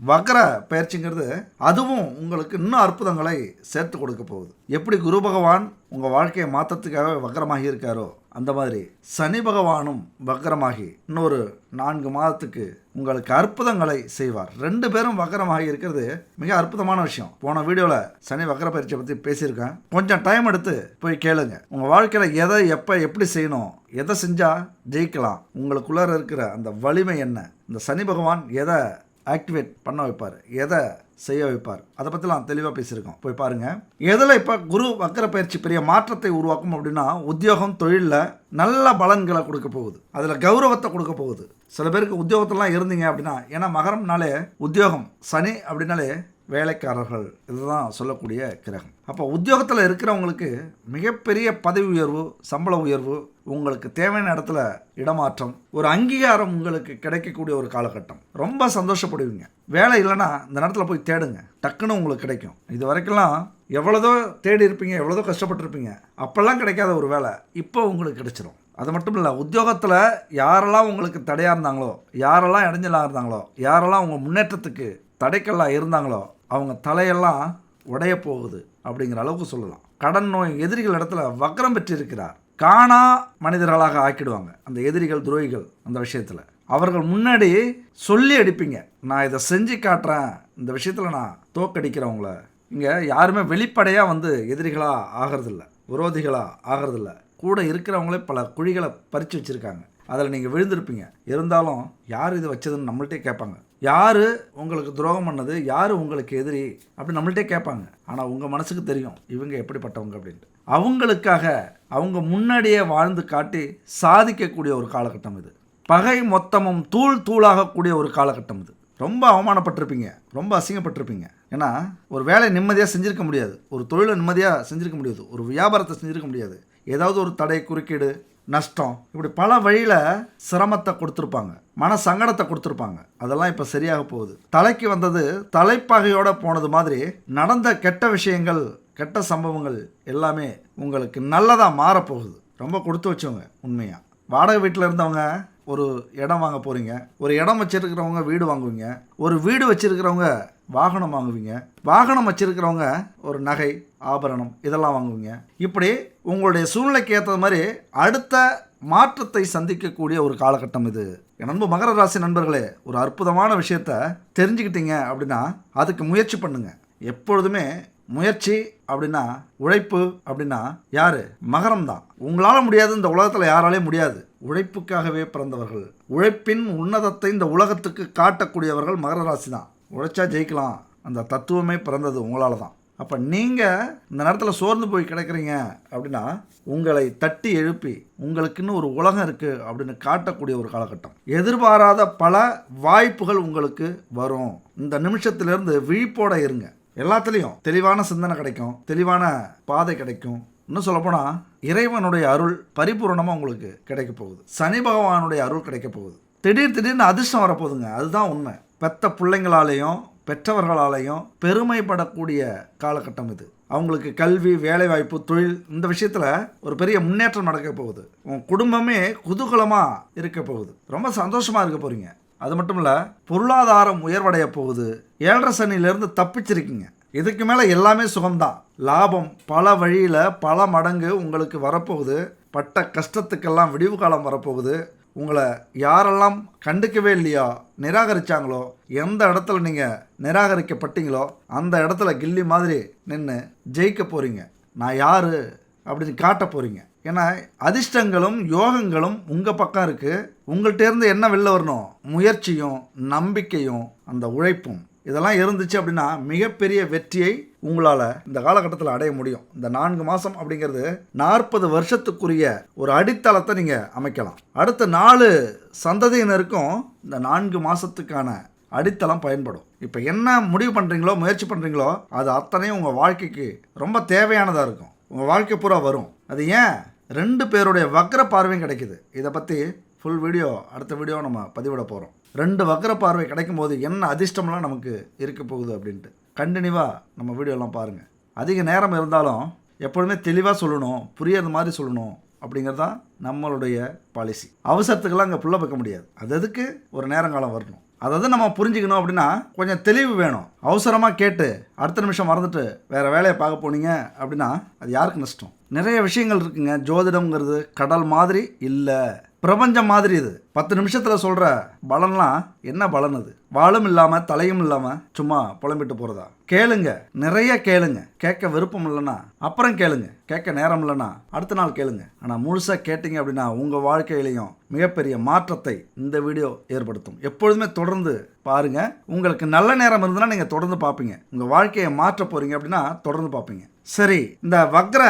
வக்ர பயிற்சிங்கிறது அதுவும் உங்களுக்கு இன்னும் அற்புதங்களை சேர்த்து கொடுக்க போகுது. எப்படி குரு பகவான் உங்கள் வாழ்க்கையை மாற்றத்துக்காக வக்ரமாகி இருக்காரோ அந்த மாதிரி சனி பகவானும் வக்கரமாகி இன்னொரு 4 மாதத்துக்கு உங்களுக்கு அற்புதங்களை செய்வார். 2 பேரும் வக்கரமாகி இருக்கிறது மிக அற்புதமான விஷயம். போன வீடியோவில் சனி வக்கர பயிற்சியை பற்றி பேசியிருக்கேன். கொஞ்சம் டைம் எடுத்து போய் கேளுங்க. உங்கள் வாழ்க்கையில் எதை எப்போ எப்படி செய்யணும், எதை செஞ்சால் ஜெயிக்கலாம், உங்களுக்குள்ளார இருக்கிற அந்த வலிமை என்ன, இந்த சனி பகவான் எதை ஆக்டிவேட் பண்ண வைப்பார், எதை செய்ய வைப்பார், அதை பற்றிலாம் தெளிவாக பேசியிருக்கோம். போய் பாருங்கள். எதில் இப்போ குரு வக்கர பயிற்சி பெரிய மாற்றத்தை உருவாக்கும் அப்படின்னா, உத்தியோகம் தொழிலில் நல்ல பலன்களை கொடுக்க போகுது, அதில் கௌரவத்தை கொடுக்க போகுது. சில பேருக்கு உத்தியோகத்திலாம் இருந்தீங்க அப்படின்னா, ஏன்னா மகரம்னாலே உத்தியோகம், சனி அப்படின்னாலே வேலைக்காரர்கள், இதுதான் சொல்லக்கூடிய கிரகம். அப்போ உத்தியோகத்தில் இருக்கிறவங்களுக்கு மிகப்பெரிய பதவி உயர்வு, சம்பள உயர்வு, உங்களுக்கு தேவையான இடத்துல இடமாற்றம், ஒரு அங்கீகாரம் உங்களுக்கு கிடைக்கக்கூடிய ஒரு காலகட்டம். ரொம்ப சந்தோஷப்படுவீங்க. வேலை இல்லைன்னா இந்த நேரத்தில் போய் தேடுங்க, டக்குன்னு உங்களுக்கு கிடைக்கும். இது வரைக்கும்லாம் எவ்வளோதோ தேடி இருப்பீங்க, எவ்வளோதோ கஷ்டப்பட்டுருப்பீங்க, அப்போல்லாம் கிடைக்காத ஒரு வேலை இப்போ உங்களுக்கு கிடைச்சிரும். அது மட்டும் இல்லை, உத்தியோகத்தில் யாரெல்லாம் உங்களுக்கு தடையாக இருந்தாங்களோ, யாரெல்லாம் இடைஞ்சலாக இருந்தாங்களோ, யாரெல்லாம் உங்கள் முன்னேற்றத்துக்கு தடைக்கல்லாக இருந்தாங்களோ, அவங்க தலையெல்லாம் உடைய போகுது அப்படிங்கிற அளவுக்கு சொல்லலாம். கடன் நோய் எதிரிகள் இடத்துல வக்கரம் பெற்றிருக்கிறார். காணா மனிதர்களாக ஆக்கிடுவாங்க அந்த எதிரிகள், துரோகிகள். அந்த விஷயத்தில் அவர்கள் முன்னாடி சொல்லி அடிப்பீங்க, நான் இதை செஞ்சு காட்டுறேன், இந்த விஷயத்தில் நான் தோக்கடிக்கிறவங்கள. இங்கே யாருமே வெளிப்படையாக வந்து எதிரிகளாக ஆகிறதில்ல, விரோதிகளாக ஆகிறதில்ல. கூட இருக்கிறவங்களே பல குழிகளை பறித்து வச்சுருக்காங்க, அதில் நீங்கள் விழுந்திருப்பீங்க. இருந்தாலும் யார் இது வச்சதுன்னு நம்மள்ட்டே கேட்பாங்க. யார் உங்களுக்கு துரோகம் பண்ணது, யார் உங்களுக்கு எதிரி அப்படி நம்மள்ட்டே கேட்பாங்க. ஆனால் உங்கள் மனசுக்கு தெரியும் இவங்க எப்படிப்பட்டவங்க அப்படின்ட்டு. அவங்களுக்காக அவங்க முன்னாடியே வாழ்ந்து காட்டி சாதிக்கக்கூடிய ஒரு காலகட்டம் இது. பகை மொத்தமும் தூள் தூளாகக்கூடிய ஒரு காலகட்டம் இது. ரொம்ப அவமானப்பட்டிருப்பீங்க, ரொம்ப அசிங்கப்பட்டிருப்பீங்க. ஏன்னா ஒரு வேலை நிம்மதியாக செஞ்சுருக்க முடியாது, ஒரு தொழிலை நிம்மதியாக செஞ்சுருக்க முடியாது, ஒரு வியாபாரத்தை செஞ்சுருக்க முடியாது. ஏதாவது ஒரு தடை, குறுக்கீடு, நஷ்டம், இப்படி பல வழியில் சிரமத்தை கொடுத்துருப்பாங்க, மன சங்கடத்தை கொடுத்துருப்பாங்க. அதெல்லாம் இப்போ சரியாக போகுது. தலைக்கு வந்தது தலைப்பகையோடு போனது மாதிரி நடந்த கெட்ட விஷயங்கள், கெட்ட சம்பவங்கள் எல்லாமே உங்களுக்கு நல்லதாக மாறப்போகுது. ரொம்ப கொடுத்து வச்சவங்க. உண்மையாக வாடகை வீட்டில் இருந்தவங்க ஒரு இடம் வாங்க போகிறீங்க, ஒரு இடம் வச்சுருக்கிறவங்க வீடு வாங்குவீங்க, ஒரு வீடு வச்சுருக்கிறவங்க வாகனம் வாங்குவீங்க, வாகனம் வச்சுருக்கிறவங்க ஒரு நகை, ஆபரணம் இதெல்லாம் வாங்குவீங்க. இப்படி உங்களுடைய சூழ்நிலைக்கு ஏற்ற மாதிரி அடுத்த மாற்றத்தை சந்திக்கக்கூடிய ஒரு காலகட்டம் இது. என் நண்பு மகர ராசி நண்பர்களே, ஒரு அற்புதமான விஷயத்தை தெரிஞ்சுக்கிட்டீங்க அப்படின்னா அதுக்கு முயற்சி பண்ணுங்க. எப்பொழுதுமே முயற்சி அப்படின்னா, உழைப்பு அப்படின்னா யாரு? மகரம் தான். உங்களால் முடியாது, இந்த உலகத்தில் யாராலையும் முடியாது. உழைப்புக்காகவே பிறந்தவர்கள், உழைப்பின் உன்னதத்தை இந்த உலகத்துக்கு காட்டக்கூடியவர்கள் மகர ராசி தான். உழைச்சா ஜெயிக்கலாம், அந்த தத்துவமே பிறந்தது உங்களால் தான். அப்போ நீங்கள் இந்த நேரத்தில் சோர்ந்து போய் கிடக்கிறீங்க அப்படின்னா, உங்களை தட்டி எழுப்பி உங்களுக்குன்னு ஒரு உலகம் இருக்குது அப்படின்னு காட்டக்கூடிய ஒரு காலகட்டம். எதிர்பாராத பல வாய்ப்புகள் உங்களுக்கு வரும். இந்த நிமிஷத்திலிருந்து விழிப்போட இருங்க. எல்லாத்துலேயும் தெளிவான சிந்தனை கிடைக்கும், தெளிவான பாதை கிடைக்கும். இன்னும் சொல்லப்போனால் இறைவனுடைய அருள் பரிபூர்ணமாக உங்களுக்கு கிடைக்க போகுது. சனி பகவானுடைய அருள் கிடைக்க போகுது. திடீர்னு அதிர்ஷ்டம் வரப்போகுதுங்க. அதுதான் உண்மை. பெத்த பிள்ளைங்களாலேயும் பெற்றவர்களாலேயும் பெருமைப்படக்கூடிய காலகட்டம் இது. அவங்களுக்கு கல்வி, வேலைவாய்ப்பு, தொழில் இந்த விஷயத்தில் ஒரு பெரிய முன்னேற்றம் நடக்க போகுது. உங்கள் குடும்பமே குதூகலமாக இருக்க போகுது. ரொம்ப சந்தோஷமாக இருக்க போகிறீங்க. அது மட்டும் இல்லை, பொருளாதாரம் உயர்வடைய போகுது. 7.5 சனியிலேருந்து தப்பிச்சிருக்கீங்க. இதுக்கு மேலே எல்லாமே சுகம்தான். லாபம் பல வழியில் பல மடங்கு உங்களுக்கு வரப்போகுது. பட்ட கஷ்டத்துக்கெல்லாம் விடிவு காலம் வரப்போகுது. உங்களை யாரெல்லாம் கண்டுக்கவே இல்லையோ, நிராகரித்தாங்களோ, எந்த இடத்துல நீங்கள் நிராகரிக்கப்பட்டீங்களோ அந்த இடத்துல கில்லி மாதிரி நின்று ஜெயிக்க போகிறீங்க. நான் யார் அப்படின்னு காட்ட போகிறீங்க. ஏன்னா அதிர்ஷ்டங்களும் யோகங்களும் உங்கள் பக்கம் இருக்குது. உங்கள்கிட்டேருந்து என்ன வெளில வரணும்? முயற்சியும் நம்பிக்கையும் அந்த உழைப்பும். இதெல்லாம் இருந்துச்சு அப்படின்னா மிகப்பெரிய வெற்றியை உங்களால் இந்த காலகட்டத்தில் அடைய முடியும். இந்த 4 மாதம் அப்படிங்கிறது 40 வருஷத்துக்குரிய ஒரு அடித்தளத்தை நீங்கள் அமைக்கலாம். அடுத்த 4 சந்ததியினருக்கும் இந்த 4 மாதத்துக்கான அடித்தளம் பயன்படும். இப்போ என்ன முடிவு பண்ணுறீங்களோ, முயற்சி பண்ணுறீங்களோ, அது அத்தனையும் உங்கள் வாழ்க்கைக்கு ரொம்ப தேவையானதாக இருக்கும். உங்கள் வாழ்க்கை பூரா வரும். அது ஏன்? 2 பேருடைய வக்ர பார்வையும் கிடைக்குது. இதை பற்றி ஃபுல் வீடியோ அடுத்த வீடியோ நம்ம பதிவிட போகிறோம். 2 வக்ர பார்வை கிடைக்கும் போது என்ன அதிர்ஷ்டம்லாம் நமக்கு இருக்க போகுது அப்படின்ட்டு கண்டினியூவாக நம்ம வீடியோலாம் பாருங்கள். அதிக நேரம் இருந்தாலும் எப்பொழுதுமே தெளிவாக சொல்லணும், புரியாத மாதிரி சொல்லணும் அப்படிங்கிறது தான் நம்மளுடைய பாலிசி. அவசரத்துக்கெல்லாம் அங்கே புள்ள வைக்க முடியாது. அது எதுக்கு ஒரு நேரங்காலம் வரணும். அதாவது நம்ம புரிஞ்சுக்கணும் அப்படின்னா கொஞ்சம் தெளிவு வேணும். அவசரமாக கேட்டு அடுத்த நிமிஷம் மறந்துட்டு வேறு வேலையை பார்க்க போனீங்க அப்படின்னா அது யாருக்கு நஷ்டம்? நிறைய விஷயங்கள் இருக்குங்க. ஜோதிடம்ங்கிறது கடல் மாதிரி இல்லை, பிரபஞ்சம் மாதிரி. இது 10 நிமிஷத்தில் சொல்கிற பலன்லாம் என்ன பலன்? அது வாழும் இல்லாமல் தலையும் இல்லாமல் சும்மா புலம்பிட்டு போகிறதா? கேளுங்க, நிறைய கேளுங்க. கேட்க விருப்பம் இல்லைன்னா அப்புறம் கேளுங்க, கேட்க நேரம் இல்லைன்னா அடுத்த நாள் கேளுங்க. ஆனால் முழுசாக கேட்டிங்க அப்படின்னா உங்கள் வாழ்க்கையிலையும் மிகப்பெரிய மாற்றத்தை இந்த வீடியோ ஏற்படுத்தும். எப்பொழுதுமே தொடர்ந்து பாருங்க. உங்களுக்கு நல்ல நேரம் இருந்ததுன்னா நீங்கள் தொடர்ந்து பார்ப்பீங்க. உங்கள் வாழ்க்கையை மாற்ற போகிறீங்க அப்படின்னா தொடர்ந்து பார்ப்பீங்க. சரி, இந்த வக்ர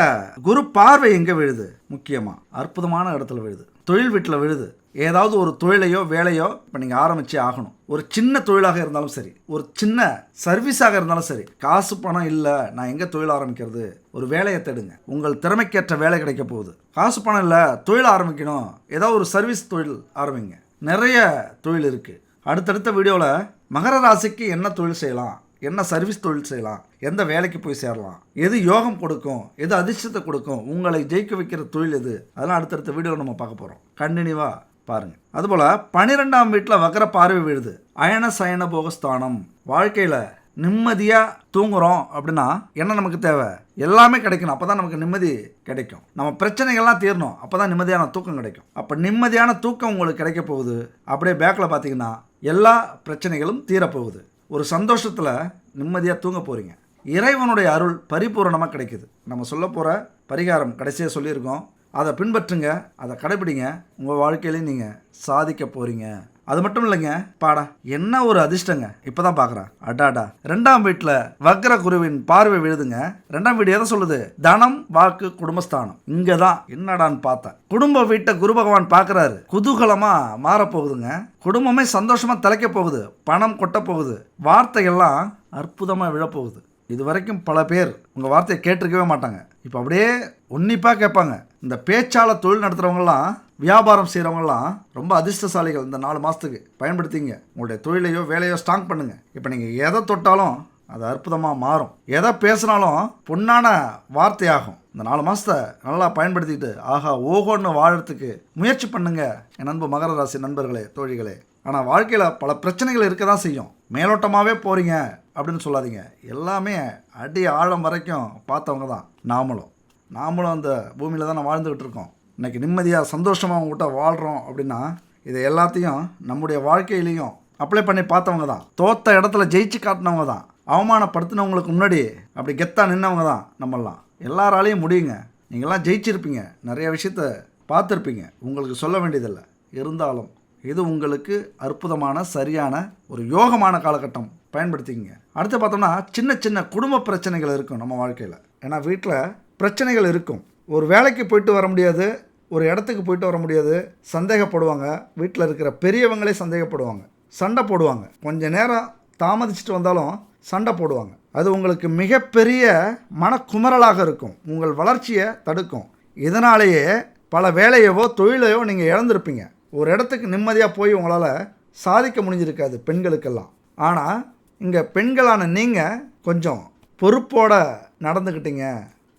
குரு பார்வை எங்கே விழுது? முக்கியமாக அற்புதமான இடத்துல விழுது. தொழில் வீட்டில் விழுது. ஏதாவது ஒரு தொழிலையோ வேலையோ இப்போ நீங்கள் ஆரம்பிச்சே ஆகணும். ஒரு சின்ன தொழிலாக இருந்தாலும் சரி, ஒரு சின்ன சர்வீஸாக இருந்தாலும் சரி. காசு பணம் இல்லை, நான் எங்கே தொழில் ஆரம்பிக்கிறது? ஒரு வேலையை தேடுங்க. உங்கள் திறமைக்கேற்ற வேலை கிடைக்க போகுது. காசு பணம் இல்லை, தொழில் ஆரம்பிக்கணும், ஏதாவது ஒரு சர்வீஸ் தொழில் ஆரம்பிங்க. நிறைய தொழில் இருக்குது. அடுத்தடுத்த வீடியோவில் மகர ராசிக்கு என்ன தொழில் செய்யலாம், என்ன சர்வீஸ் தொழில் செய்யலாம், எந்த வேலைக்கு போய் சேரலாம், எது யோகம் கொடுக்கும், எது அதிர்ஷ்டத்தை கொடுக்கும், உங்களை ஜெயிக்க வைக்கிற தொழில் எது, அதெல்லாம் அடுத்தடுத்த வீடியோவில் நம்ம பார்க்க போகிறோம். கண்டினியூவாக பாருங்கள். அதுபோல் 12ஆம் வீட்டில் வக்ர பார்வை விழுது. அயன சயன போகஸ்தானம். வாழ்க்கையில் நிம்மதியாக தூங்குறோம் அப்படின்னா என்ன நமக்கு தேவை? எல்லாமே கிடைக்கணும். அப்போ தான் நமக்கு நிம்மதி கிடைக்கும். நம்ம பிரச்சனைகள்லாம் தீரணும். அப்போ தான் நிம்மதியான தூக்கம் கிடைக்கும். அப்போ நிம்மதியான தூக்கம் உங்களுக்கு கிடைக்க போகுது. அப்படியே பேக்கில் பார்த்தீங்கன்னா எல்லா பிரச்சனைகளும் தீரப்போகுது. ஒரு சந்தோஷத்தில் நிம்மதியாக தூங்க போகிறீங்க. இறைவனுடைய அருள் பரிபூரணமாக கிடைக்குது. நம்ம சொல்ல போகிற பரிகாரம் கடைசியாக சொல்லியிருக்கோம். அதை பின்பற்றுங்க, அதை கடைபிடிங்க. உங்கள் வாழ்க்கையிலையும் நீங்கள் சாதிக்க போகிறீங்க. அது மட்டும் இல்லைங்க, பாடா என்ன ஒரு அதிர்ஷ்டங்க. இப்போ தான் பார்க்குறேன், அடாடா. 2ஆம் வீட்டில் வக்ர குருவின் பார்வை விழுதுங்க. 2ஆம் வீடு எதை சொல்லுது? தனம், வாக்கு, குடும்பஸ்தானம். இங்கே தான் என்னடான்னு பார்த்தேன். குடும்ப வீட்டை குரு பகவான் பார்க்குறாரு. குதூகலமாக மாறப்போகுதுங்க. குடும்பமே சந்தோஷமாக தலைக்க போகுது. பணம் கொட்ட போகுது. வார்த்தைகள்லாம் அற்புதமாக விழப்போகுது. இது வரைக்கும் பல பேர் உங்கள் வார்த்தையை கேட்டிருக்கவே மாட்டாங்க. இப்போ அப்படியே உன்னிப்பாக கேட்பாங்க. இந்த பேச்சாளர் தொழில் நடத்துகிறவங்கலாம், வியாபாரம் செய்கிறவங்கலாம் ரொம்ப அதிர்ஷ்டசாலிகள். இந்த 4 மாதத்துக்கு பயன்படுத்திங்க. உங்களுடைய தொழிலையோ வேலையோ ஸ்ட்ராங் பண்ணுங்கள். இப்போ நீங்கள் எதை தொட்டாலும் அது அற்புதமாக மாறும். எதை பேசினாலும் பொன்னான வார்த்தையாகும். இந்த 4 மாதத்தை நல்லா பயன்படுத்திக்கிட்டு ஆஹா ஓஹோன்னு வாழறதுக்கு முயற்சி பண்ணுங்க என் அன்பு மகர ராசி நண்பர்களே, தோழிகளே. ஆனால் வாழ்க்கையில் பல பிரச்சனைகள் இருக்க தான் செய்யும். மேலோட்டமாகவே போகிறீங்க அப்படின்னு சொல்லாதீங்க. எல்லாமே அடி ஆழம் வரைக்கும் பார்த்தவங்க தான் நாமளும் அந்த பூமியில் தான் வாழ்ந்துக்கிட்டு இருக்கோம். இன்றைக்கி நிம்மதியாக சந்தோஷமாக அவங்ககிட்ட வாழ்கிறோம் அப்படின்னா இதை எல்லாத்தையும் நம்முடைய வாழ்க்கையிலையும் அப்ளை பண்ணி பார்த்தவங்க தான். தோத்த இடத்துல ஜெயிச்சு காட்டினவங்க தான். அவமானப்படுத்தினவங்களுக்கு முன்னாடி அப்படி கெத்தாக நின்னவங்க தான் நம்மெல்லாம். எல்லாராலையும் முடியுங்க. நீங்கள்லாம் ஜெயிச்சிருப்பீங்க. நிறைய விஷயத்த பார்த்துருப்பீங்க. உங்களுக்கு சொல்ல வேண்டியதில்லை. இருந்தாலும் இது உங்களுக்கு அற்புதமான சரியான ஒரு யோகமான காலகட்டம். பயன்படுத்திக்கிங்க. அடுத்து பார்த்தோம்னா சின்ன சின்ன குடும்ப பிரச்சனைகள் இருக்கும் நம்ம வாழ்க்கையில். ஏன்னா வீட்டில் பிரச்சனைகள் இருக்கும். ஒரு வேலைக்கு போயிட்டு வர முடியாது, ஒரு இடத்துக்கு போயிட்டு வர முடியாது. சந்தேகப்படுவாங்க. வீட்டில் இருக்கிற பெரியவங்களே சந்தேகப்படுவாங்க, சண்டை போடுவாங்க. கொஞ்சம் நேரம் தாமதிச்சுட்டு வந்தாலும் சண்டை போடுவாங்க. அது உங்களுக்கு மிகப்பெரிய மனக்குமரலாக இருக்கும். உங்கள் வளர்ச்சியை தடுக்கும். இதனாலேயே பல வேலையவோ தொழிலையோ நீங்கள் இழந்திருப்பீங்க. ஒரு இடத்துக்கு நிம்மதியாக போய் உங்களால் சாதிக்க முடிஞ்சிருக்காது பெண்களுக்கெல்லாம். ஆனால் இங்கே பெண்களான நீங்கள் கொஞ்சம் பொறுப்போடு நடந்துக்கிட்டீங்க.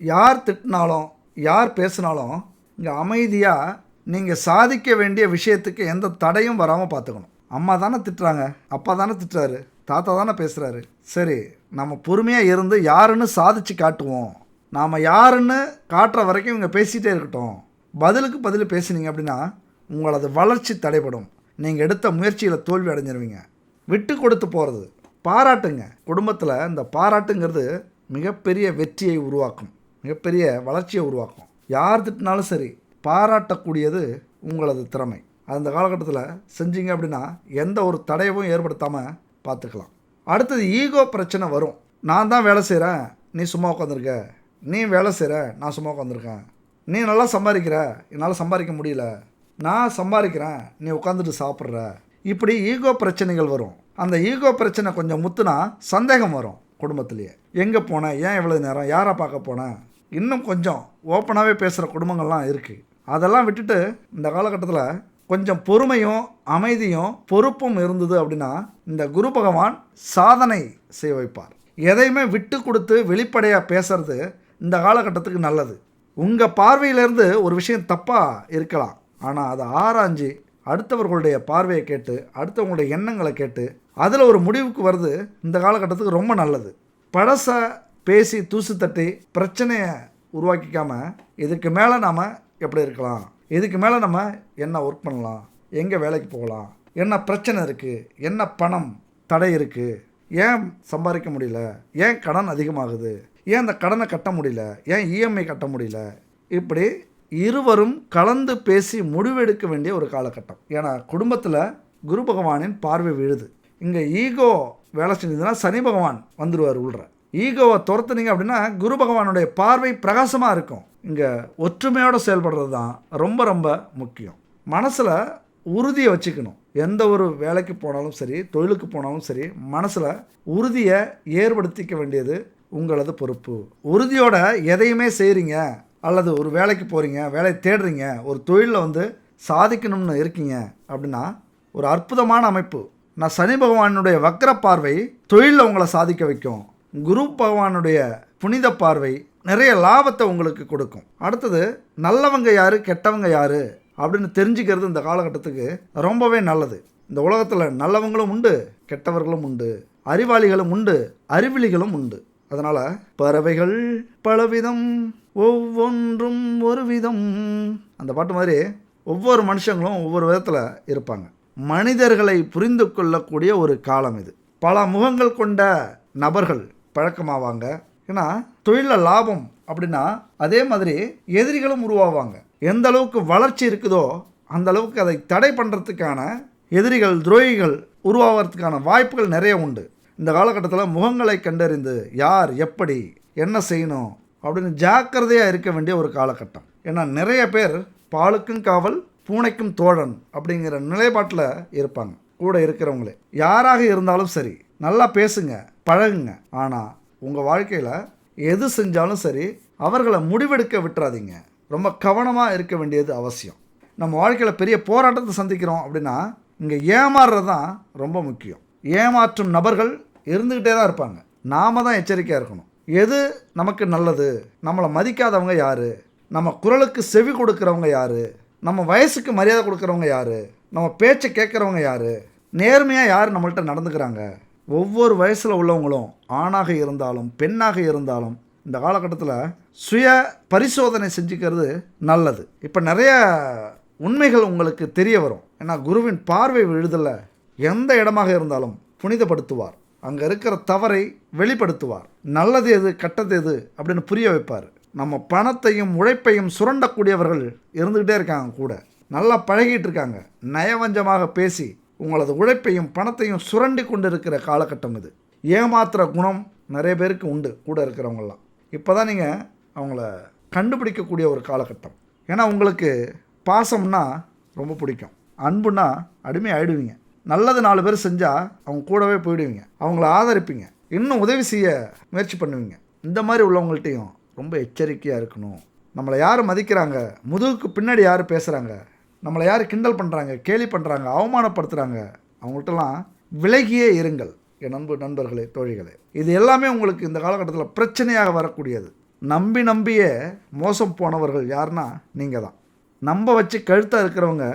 யார் திட்டினாலும் யார் பேசினாலும் இங்கே அமைதியாக நீங்கள் சாதிக்க வேண்டிய விஷயத்துக்கு எந்த தடையும் வராமல் பார்த்துக்கணும். அம்மா தானே திட்டுறாங்க, அப்பா தானே திட்டுறாரு, தாத்தா தானே பேசுகிறாரு. சரி, நம்ம பொறுமையாக இருந்து யாருன்னு சாதிச்சு காட்டுவோம். நாம் யாருன்னு காட்டுற வரைக்கும் இவங்க பேசிகிட்டே இருக்கட்டும். பதிலுக்கு பதில் பேசுனீங்க அப்படின்னா உங்களது வளர்ச்சி தடைப்படும். நீங்கள் எடுத்த முயற்சியில் தோல்வி அடைஞ்சிருவீங்க. விட்டு கொடுத்து போகிறது. பாராட்டுங்க. குடும்பத்தில் இந்த பாராட்டுங்கிறது மிகப்பெரிய வெற்றியை உருவாக்கும், மிகப்பெரிய வளர்ச்சியை உருவாக்கும். யார் திட்டினாலும் சரி, பாராட்டக்கூடியது உங்களது திறமை. அந்த காலகட்டத்தில் செஞ்சீங்க அப்படின்னா எந்த ஒரு தடையவும் ஏற்படுத்தாமல் பார்த்துக்கலாம். அடுத்தது ஈகோ பிரச்சனை வரும். நான் தான் வேலை செய்கிறேன், நீ சும்மா உட்காந்துருக்க. நீ வேலை செய்கிற, நான் சும்மா உட்காந்துருக்கேன். நீ நல்லா சம்பாதிக்கிற, என்னால் சம்பாதிக்க முடியல. நான் சம்பாதிக்கிறேன், நீ உட்காந்துட்டு சாப்பிட்ற. இப்படி ஈகோ பிரச்சனைகள் வரும். அந்த ஈகோ பிரச்சனை கொஞ்சம் முத்துனா சந்தேகம் வரும் குடும்பத்திலேயே. எங்கே போனேன், ஏன் இவ்வளோ நேரம், யாரை பார்க்க போனேன், இன்னும் கொஞ்சம் ஓப்பனாகவே பேசுகிற குடும்பங்கள்லாம் இருக்குது. அதெல்லாம் விட்டுட்டு இந்த காலகட்டத்தில் கொஞ்சம் பொறுமையும் அமைதியும் பொறுப்பும் இருந்தது அப்படின்னா இந்த குரு பகவான் சாதனை செய்ய வைப்பார். எதையுமே விட்டு கொடுத்து வெளிப்படையாக பேசுறது இந்த காலகட்டத்துக்கு நல்லது. உங்கள் பார்வையிலேருந்து ஒரு விஷயம் தப்பாக இருக்கலாம், ஆனால் அதை ஆராய்ஞ்சு அடுத்தவர்களுடைய பார்வையை கேட்டு அடுத்தவங்களுடைய எண்ணங்களை கேட்டு அதில் ஒரு முடிவுக்கு வருது இந்த காலகட்டத்துக்கு ரொம்ப நல்லது. பழச பேசி தூசு தட்டி பிரச்சனையை உருவாக்கிக்காம இதுக்கு மேலே நாம் எப்படி இருக்கலாம், இதுக்கு மேலே நம்ம என்ன ஒர்க் பண்ணலாம், எங்கே வேலைக்கு போகலாம், என்ன பிரச்சனை இருக்குது, என்ன பணம் தடை இருக்குது, ஏன் சம்பாதிக்க முடியல, ஏன் கடன் அதிகமாகுது, ஏன் அந்த கடனை கட்ட முடியல, ஏன் இஎம்ஐ கட்ட முடியல, இப்படி இருவரும் கலந்து பேசி முடிவெடுக்க வேண்டிய ஒரு காலகட்டம். ஏன்னா குடும்பத்தில் குரு பகவானின் பார்வை விழுது. இங்கே ஈகோ வேலை செஞ்சதுன்னா சனி பகவான் வந்துடுவார் உள்ற. ஈகோவை துரத்துனீங்க அப்படின்னா குரு பகவானுடைய பார்வை பிரகாசமாக இருக்கும். இங்கே ஒற்றுமையோடு செயல்படுறது தான் ரொம்ப ரொம்ப முக்கியம். மனசில் உறுதியை வச்சுக்கணும். எந்த ஒரு வேலைக்கு போனாலும் சரி, தொழிலுக்கு போனாலும் சரி, மனசில் உறுதியை ஏற்படுத்திக்க வேண்டியது உங்களது பொறுப்பு. உறுதியோட எதையுமே செய்கிறீங்க அல்லது ஒரு வேலைக்கு போகிறீங்க, வேலையை தேடுறீங்க, ஒரு தொழிலில் சாதிக்கணும்னு இருக்கீங்க அப்படின்னா ஒரு அற்புதமான அமைப்பு. நான் சனி பகவானுடைய வக்ர பார்வை தொழிலில் உங்களை சாதிக்க வைக்கும். குரு பகவானுடைய புனித பார்வை நிறைய லாபத்தை உங்களுக்கு கொடுக்கும். அடுத்தது நல்லவங்க யார் கெட்டவங்க யார் அப்படின்னு தெரிஞ்சுக்கிறது இந்த காலகட்டத்துக்கு ரொம்பவே நல்லது. இந்த உலகத்தில் நல்லவங்களும் உண்டு, கெட்டவர்களும் உண்டு, அறிவாளிகளும் உண்டு, அறிவிலிகளும் உண்டு. அதனால் பறவைகள் பலவிதம் ஒவ்வொன்றும் ஒரு விதம், அந்த பாட்டு மாதிரி ஒவ்வொரு மனுஷங்களும் ஒவ்வொரு விதத்தில் இருப்பாங்க. மனிதர்களை புரிந்து கொள்ளக்கூடிய ஒரு காலம் இது. பல முகங்கள் கொண்ட நபர்கள் பழக்கமாவாங்க. ஏன்னா தொழிலில் லாபம் அப்படின்னா அதே மாதிரி எதிரிகளும் உருவாவாங்க. எந்த அளவுக்கு வளர்ச்சி இருக்குதோ அந்த அளவுக்கு அதை தடை பண்ணுறதுக்கான எதிரிகள், துரோகிகள் உருவாகிறதுக்கான வாய்ப்புகள் நிறைய உண்டு. இந்த காலகட்டத்தில் முகங்களை கண்டறிந்து யார் எப்படி என்ன செய்யணும் அப்படின்னு ஜாக்கிரதையாக இருக்க வேண்டிய ஒரு காலகட்டம். ஏன்னா நிறைய பேர் பாலுக்கும் காவல் பூனைக்கும் தோழன் அப்படிங்கிற நிலைப்பாட்டில் இருப்பாங்க. கூட இருக்கிறவங்களே யாராக இருந்தாலும் சரி, நல்லா பேசுங்க, பழகுங்க. ஆனால் உங்கள் வாழ்க்கையில் எது செஞ்சாலும் சரி அவர்களை முடிவெடுக்க விட்டுறாதீங்க. ரொம்ப கவனமாக இருக்க வேண்டியது அவசியம். நம்ம வாழ்க்கையில் பெரிய போராட்டத்தை சந்திக்கிறோம் அப்படின்னா இங்கே ஏமாறுறது தான் ரொம்ப முக்கியம். ஏமாற்றும் நபர்கள் இருந்துக்கிட்டே தான் இருப்பாங்க. நாம் தான் எச்சரிக்கையாக இருக்கணும். எது நமக்கு நல்லது, நம்மளை மதிக்காதவங்க யார், நம்ம குரலுக்கு செவி கொடுக்குறவங்க யார், நம்ம வயசுக்கு மரியாதை கொடுக்குறவங்க யார், நம்ம பேச்சை கேட்குறவங்க யார், நேர்மையாக யார் நம்மள்கிட்ட நடந்துக்கிறாங்க. ஒவ்வொரு வயசில் உள்ளவங்களும் ஆணாக இருந்தாலும் பெண்ணாக இருந்தாலும் இந்த காலகட்டத்தில் சுய பரிசோதனை செஞ்சுக்கிறது நல்லது. இப்போ நிறைய உண்மைகள் உங்களுக்கு தெரிய வரும். ஏன்னா குருவின் பார்வை விழுதல எந்த இடமாக இருந்தாலும் புனிதப்படுத்துவார். அங்கே இருக்கிற தவறை வெளிப்படுத்துவார். நல்லது எது கெட்டது எது அப்படின்னு புரிய வைப்பார். நம்ம பணத்தையும் உழைப்பையும் சுரண்டக்கூடியவர்கள் இருந்துக்கிட்டே இருக்காங்க. கூட நல்லா பழகிட்டு இருக்காங்க. நயவஞ்சமாக பேசி உங்களது உழைப்பையும் பணத்தையும் சுரண்டி கொண்டு இருக்கிற காலகட்டம் இது. ஏமாத்துகிற குணம் நிறைய பேருக்கு உண்டு கூட இருக்கிறவங்களாம். இப்போ தான் நீங்கள் அவங்கள கண்டுபிடிக்கக்கூடிய ஒரு காலகட்டம். ஏன்னா உங்களுக்கு பாசம்னா ரொம்ப பிடிக்கும், அன்புனா அடிமை ஆகிடுவீங்க. நல்லது 4 பேர் செஞ்சால் அவங்க கூடவே போயிடுவீங்க, அவங்கள ஆதரிப்பீங்க, இன்னும் உதவி செய்ய முயற்சி பண்ணுவீங்க. இந்த மாதிரி உள்ளவங்கள்ட்டையும் ரொம்ப எச்சரிக்கையாக இருக்கணும். நம்மளை யார் மதிக்கிறாங்க, முதுகுக்கு பின்னாடி யார் பேசுகிறாங்க, நம்மளை யார் கிண்டல் பண்ணுறாங்க, கேலி பண்ணுறாங்க, அவமானப்படுத்துகிறாங்க, அவங்கள்ட்டலாம் விலகியே இருங்கள் என் நண்பர்களே, தோழிகளே. இது எல்லாமே உங்களுக்கு இந்த காலகட்டத்தில் பிரச்சனையாக வரக்கூடியது. நம்பியே மோசம் போனவர்கள் யாருன்னா நீங்கள் தான். நம்ப வச்சு கழுத்தாக இருக்கிறவங்க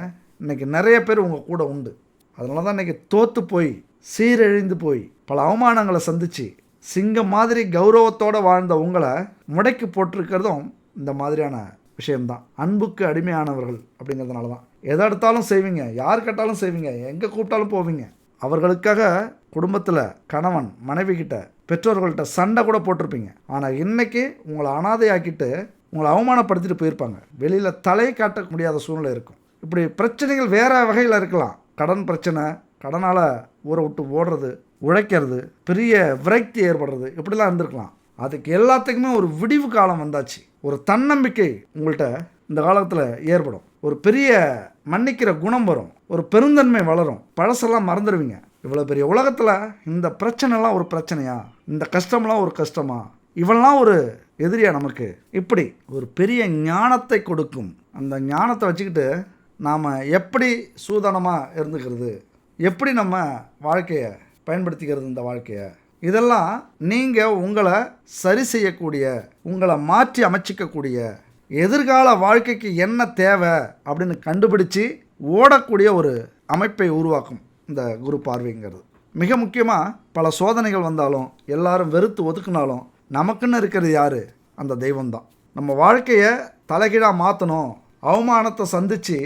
இன்றைக்கி நிறைய பேர் உங்கள் கூட உண்டு. அதனால தான் இன்றைக்கி தோற்று போய் சீரழிந்து போய் பல அவமானங்களை சந்தித்து சிங்கம் மாதிரி கௌரவத்தோடு வாழ்ந்த உங்களை முடைக்கு போட்டிருக்கிறதும் இந்த மாதிரியான விஷயம்தான். அன்புக்கு அடிமையானவர்கள் அப்படிங்கிறதுனால தான் எதை எடுத்தாலும் செய்வீங்க, யார் கேட்டாலும் செய்வீங்க, எங்கே கூப்பிட்டாலும் போவீங்க. அவர்களுக்காக குடும்பத்தில் கணவன் மனைவி கிட்ட பெற்றோர்கள்ட்ட சண்டை கூட போட்டிருப்பீங்க. ஆனால் இன்றைக்கி உங்களை அனாதையாக்கிட்டு உங்களை அவமானப்படுத்திட்டு போயிருப்பாங்க. வெளியில் தலை காட்ட முடியாத சூழ்நிலை இருக்கும். இப்படி பிரச்சனைகள் வேறு வகையில் இருக்கலாம். கடன் பிரச்சனை, கடனால் ஊரை விட்டு ஓடுறது, உழைக்கிறது, பெரிய விரக்தி ஏற்படுறது, இப்படிலாம் இருந்திருக்கலாம். அதுக்கு எல்லாத்துக்குமே ஒரு விடிவு காலம் வந்தாச்சு. ஒரு தன்னம்பிக்கை உங்கள்கிட்ட இந்த காலத்தில் ஏற்படும். ஒரு பெரிய மன்னிக்கிற குணம் வரும், ஒரு பெருந்தன்மை வளரும். பழசெல்லாம் மறந்துடுவீங்க. இவ்வளோ பெரிய உலகத்தில் இந்த பிரச்சனைலாம் ஒரு பிரச்சனையா, இந்த கஷ்டம்லாம் ஒரு கஷ்டமா, இவெல்லாம் ஒரு எதிரியா நமக்கு, இப்படி ஒரு பெரிய ஞானத்தை கொடுக்கும். அந்த ஞானத்தை வச்சுக்கிட்டு நாம் எப்படி சூதானமாக இருந்துக்கிறது, எப்படி நம்ம வாழ்க்கையை பயன்படுத்திக்கிறது, இந்த வாழ்க்கையை, இதெல்லாம் நீங்கள் உங்களை சரி செய்யக்கூடிய, உங்களை மாற்றி அமைச்சிக்கக்கூடிய, எதிர்கால வாழ்க்கைக்கு என்ன தேவை அப்படின்னு கண்டுபிடிச்சி ஓடக்கூடிய ஒரு அமைப்பை உருவாக்கும் இந்த குரு பார்வைங்கிறது. மிக முக்கியமாக பல சோதனைகள் வந்தாலும் எல்லாரும் வெறுத்து ஒதுக்குனாலும் நமக்குன்னு இருக்கிறது யார்? அந்த தெய்வம்தான். நம்ம வாழ்க்கையை தலைகீழாக மாற்றணும், அவமானத்தை சந்தித்து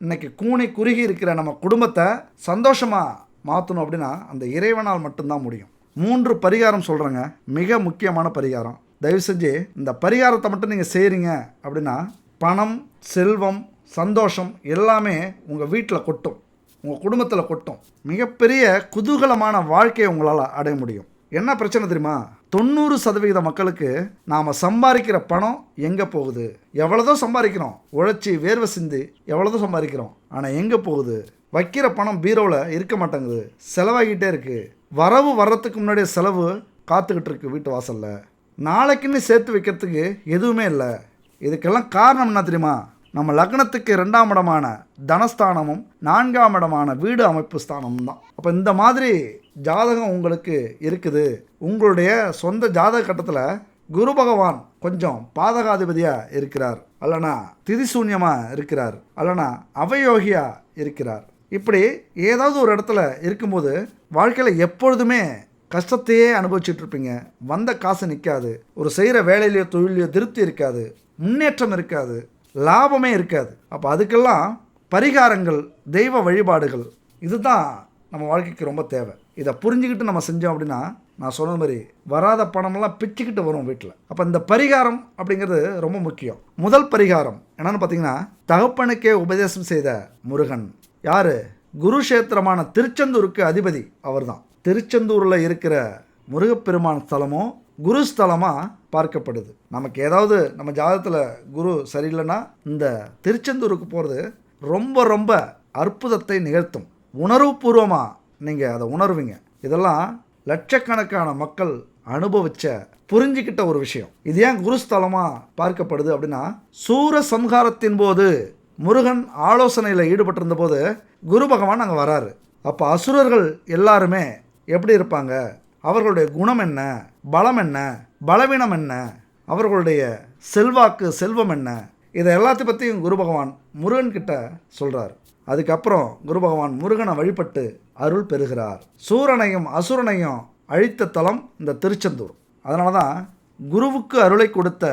இன்றைக்கி கூனி குறுகி இருக்கிற நம்ம குடும்பத்தை சந்தோஷமாக மாற்றணும் அப்படின்னா அந்த இறைவனால் மட்டும்தான் முடியும். 3 பரிகாரம் சொல்கிறேங்க, மிக முக்கியமான பரிகாரம். தயவு செஞ்சு இந்த பரிகாரத்தை மட்டும் நீங்கள் செய்கிறீங்க அப்படின்னா பணம், செல்வம், சந்தோஷம் எல்லாமே உங்கள் வீட்டில் கொட்டும், உங்கள் குடும்பத்தில் கொட்டும். மிகப்பெரிய குதூகலமான வாழ்க்கையை உங்களால் அடைய முடியும். என்ன பிரச்சனை தெரியுமா? 90% மக்களுக்கு நாம் சம்பாதிக்கிற பணம் எங்கே போகுது? எவ்வளோதோ சம்பாதிக்கிறோம், உழைச்சி வேர்வை சிந்தி எவ்வளோதோ சம்பாதிக்கிறோம், ஆனால் எங்கே போகுது? வைக்கிற பணம் பீரோவில் இருக்க மாட்டேங்குது, செலவாகிட்டே இருக்குது. வரவு வர்றதுக்கு முன்னாடியே செலவு காத்துக்கிட்டு இருக்கு வீட்டு வாசலில். நாளைக்குன்னு சேர்த்து வைக்கிறதுக்கு எதுவுமே இல்லை. இதுக்கெல்லாம் காரணம் என்ன தெரியுமா? நம்ம லக்னத்துக்கு 2ஆம் இடமான தனஸ்தானமும் 4ஆம் இடமான வீடு அமைப்பு ஸ்தானமும் தான். அப்போ இந்த மாதிரி ஜாதகம் உங்களுக்கு இருக்குது, உங்களுடைய சொந்த ஜாதக கட்டத்தில் குரு பகவான் கொஞ்சம் பாதகாதிபதியாக இருக்கிறார், அல்லனா திதிசூன்யமாக இருக்கிறார், அல்லனா அவயோகியாக இருக்கிறார். இப்படி ஏதாவது ஒரு இடத்துல இருக்கும்போது வாழ்க்கையில் எப்பொழுதுமே கஷ்டத்தையே அனுபவிச்சுட்டு இருப்பீங்க. வந்த காசு நிற்காது, ஒரு செய்கிற வேலையிலையோ தொழிலையோ திருப்தி இருக்காது, முன்னேற்றம் இருக்காது, லாபமே இருக்காது. அப்போ அதுக்கெல்லாம் பரிகாரங்கள், தெய்வ வழிபாடுகள் இதுதான் நம்ம வாழ்க்கைக்கு ரொம்ப தேவை. இதை புரிஞ்சுக்கிட்டு நம்ம செஞ்சோம் அப்படின்னா நான் சொன்ன மாதிரி வராத பணமெல்லாம் பிச்சுக்கிட்டு வரும் வீட்டில். அப்போ இந்த பரிகாரம் அப்படிங்கிறது ரொம்ப முக்கியம். முதல் பரிகாரம் என்னன்னு பார்த்தீங்கன்னா, தகப்பனுக்கே உபதேசம் செய்த முருகன். யார்? குருஷேத்திரமான திருச்செந்தூருக்கு அதிபதி அவர் தான். திருச்செந்தூரில் இருக்கிற முருகப்பெருமான் ஸ்தலமும் குருஸ்தலமாக பார்க்கப்படுது. நமக்கு ஏதாவது நம்ம ஜாதகத்தில் குரு சரியில்லைன்னா இந்த திருச்செந்தூருக்கு போகிறது ரொம்ப ரொம்ப அற்புதத்தை நிகழ்த்தும். உணர்வுபூர்வமாக நீங்கள் அதை உணர்வீங்க. இதெல்லாம் லட்சக்கணக்கான மக்கள் அனுபவித்த புரிஞ்சிக்கிட்ட ஒரு விஷயம். இது ஏன் குருஸ்தலமாக பார்க்கப்படுது அப்படின்னா, சூர சம்ஹாரத்தின் போது முருகன் ஆலோசனையில் ஈடுபட்டிருந்த போது குரு பகவான் அங்கே வராரு. அப்போ அசுரர்கள் எல்லாருமே எப்படி இருப்பாங்க, அவர்களுடைய குணம் என்ன, பலம் என்ன, பலவீனம் என்ன, அவர்களுடைய செல்வாக்கு செல்வம் என்ன, இதை எல்லாத்தையும் பற்றியும் குரு பகவான் முருகன்கிட்ட சொல்கிறார். அதுக்கப்புறம் குரு பகவான் முருகனை வழிபட்டு அருள் பெறுகிறார். சூரனையும் அசுரனையும் அழித்த தலம் இந்த திருச்செந்தூர். அதனால தான் குருவுக்கு அருளை கொடுத்த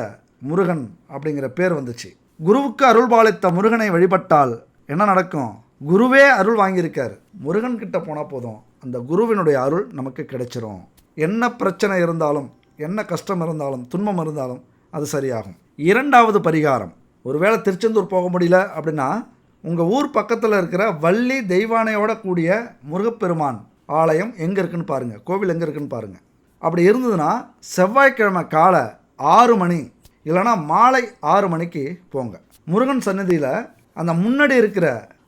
முருகன் அப்படிங்கிற பேர் வந்துச்சு. குருவுக்கு அருள் பாலித்த முருகனை வழிபட்டால் என்ன நடக்கும்? குருவே அருள் வாங்கியிருக்கார். முருகன்கிட்ட போனால் போதும், அந்த குருவினுடைய அருள் நமக்கு கிடைச்சிரும். என்ன பிரச்சனை இருந்தாலும், என்ன கஷ்டம் இருந்தாலும், துன்பம் இருந்தாலும் அது சரியாகும். 2வது பரிகாரம், ஒருவேளை திருச்செந்தூர் போக முடியல அப்படின்னா உங்கள் ஊர் பக்கத்தில் இருக்கிற வள்ளி தெய்வானையோட கூடிய முருகப்பெருமான் ஆலயம் எங்கே இருக்குன்னு பாருங்கள், கோவில் எங்கே இருக்குன்னு பாருங்கள். அப்படி இருந்ததுன்னா செவ்வாய்க்கிழமை காலை 6 மணி இல்லைனா மாலை 6 மணிக்கு போங்க. முருகன் சன்னதியில் அந்த முன்னாடி இருக்கிற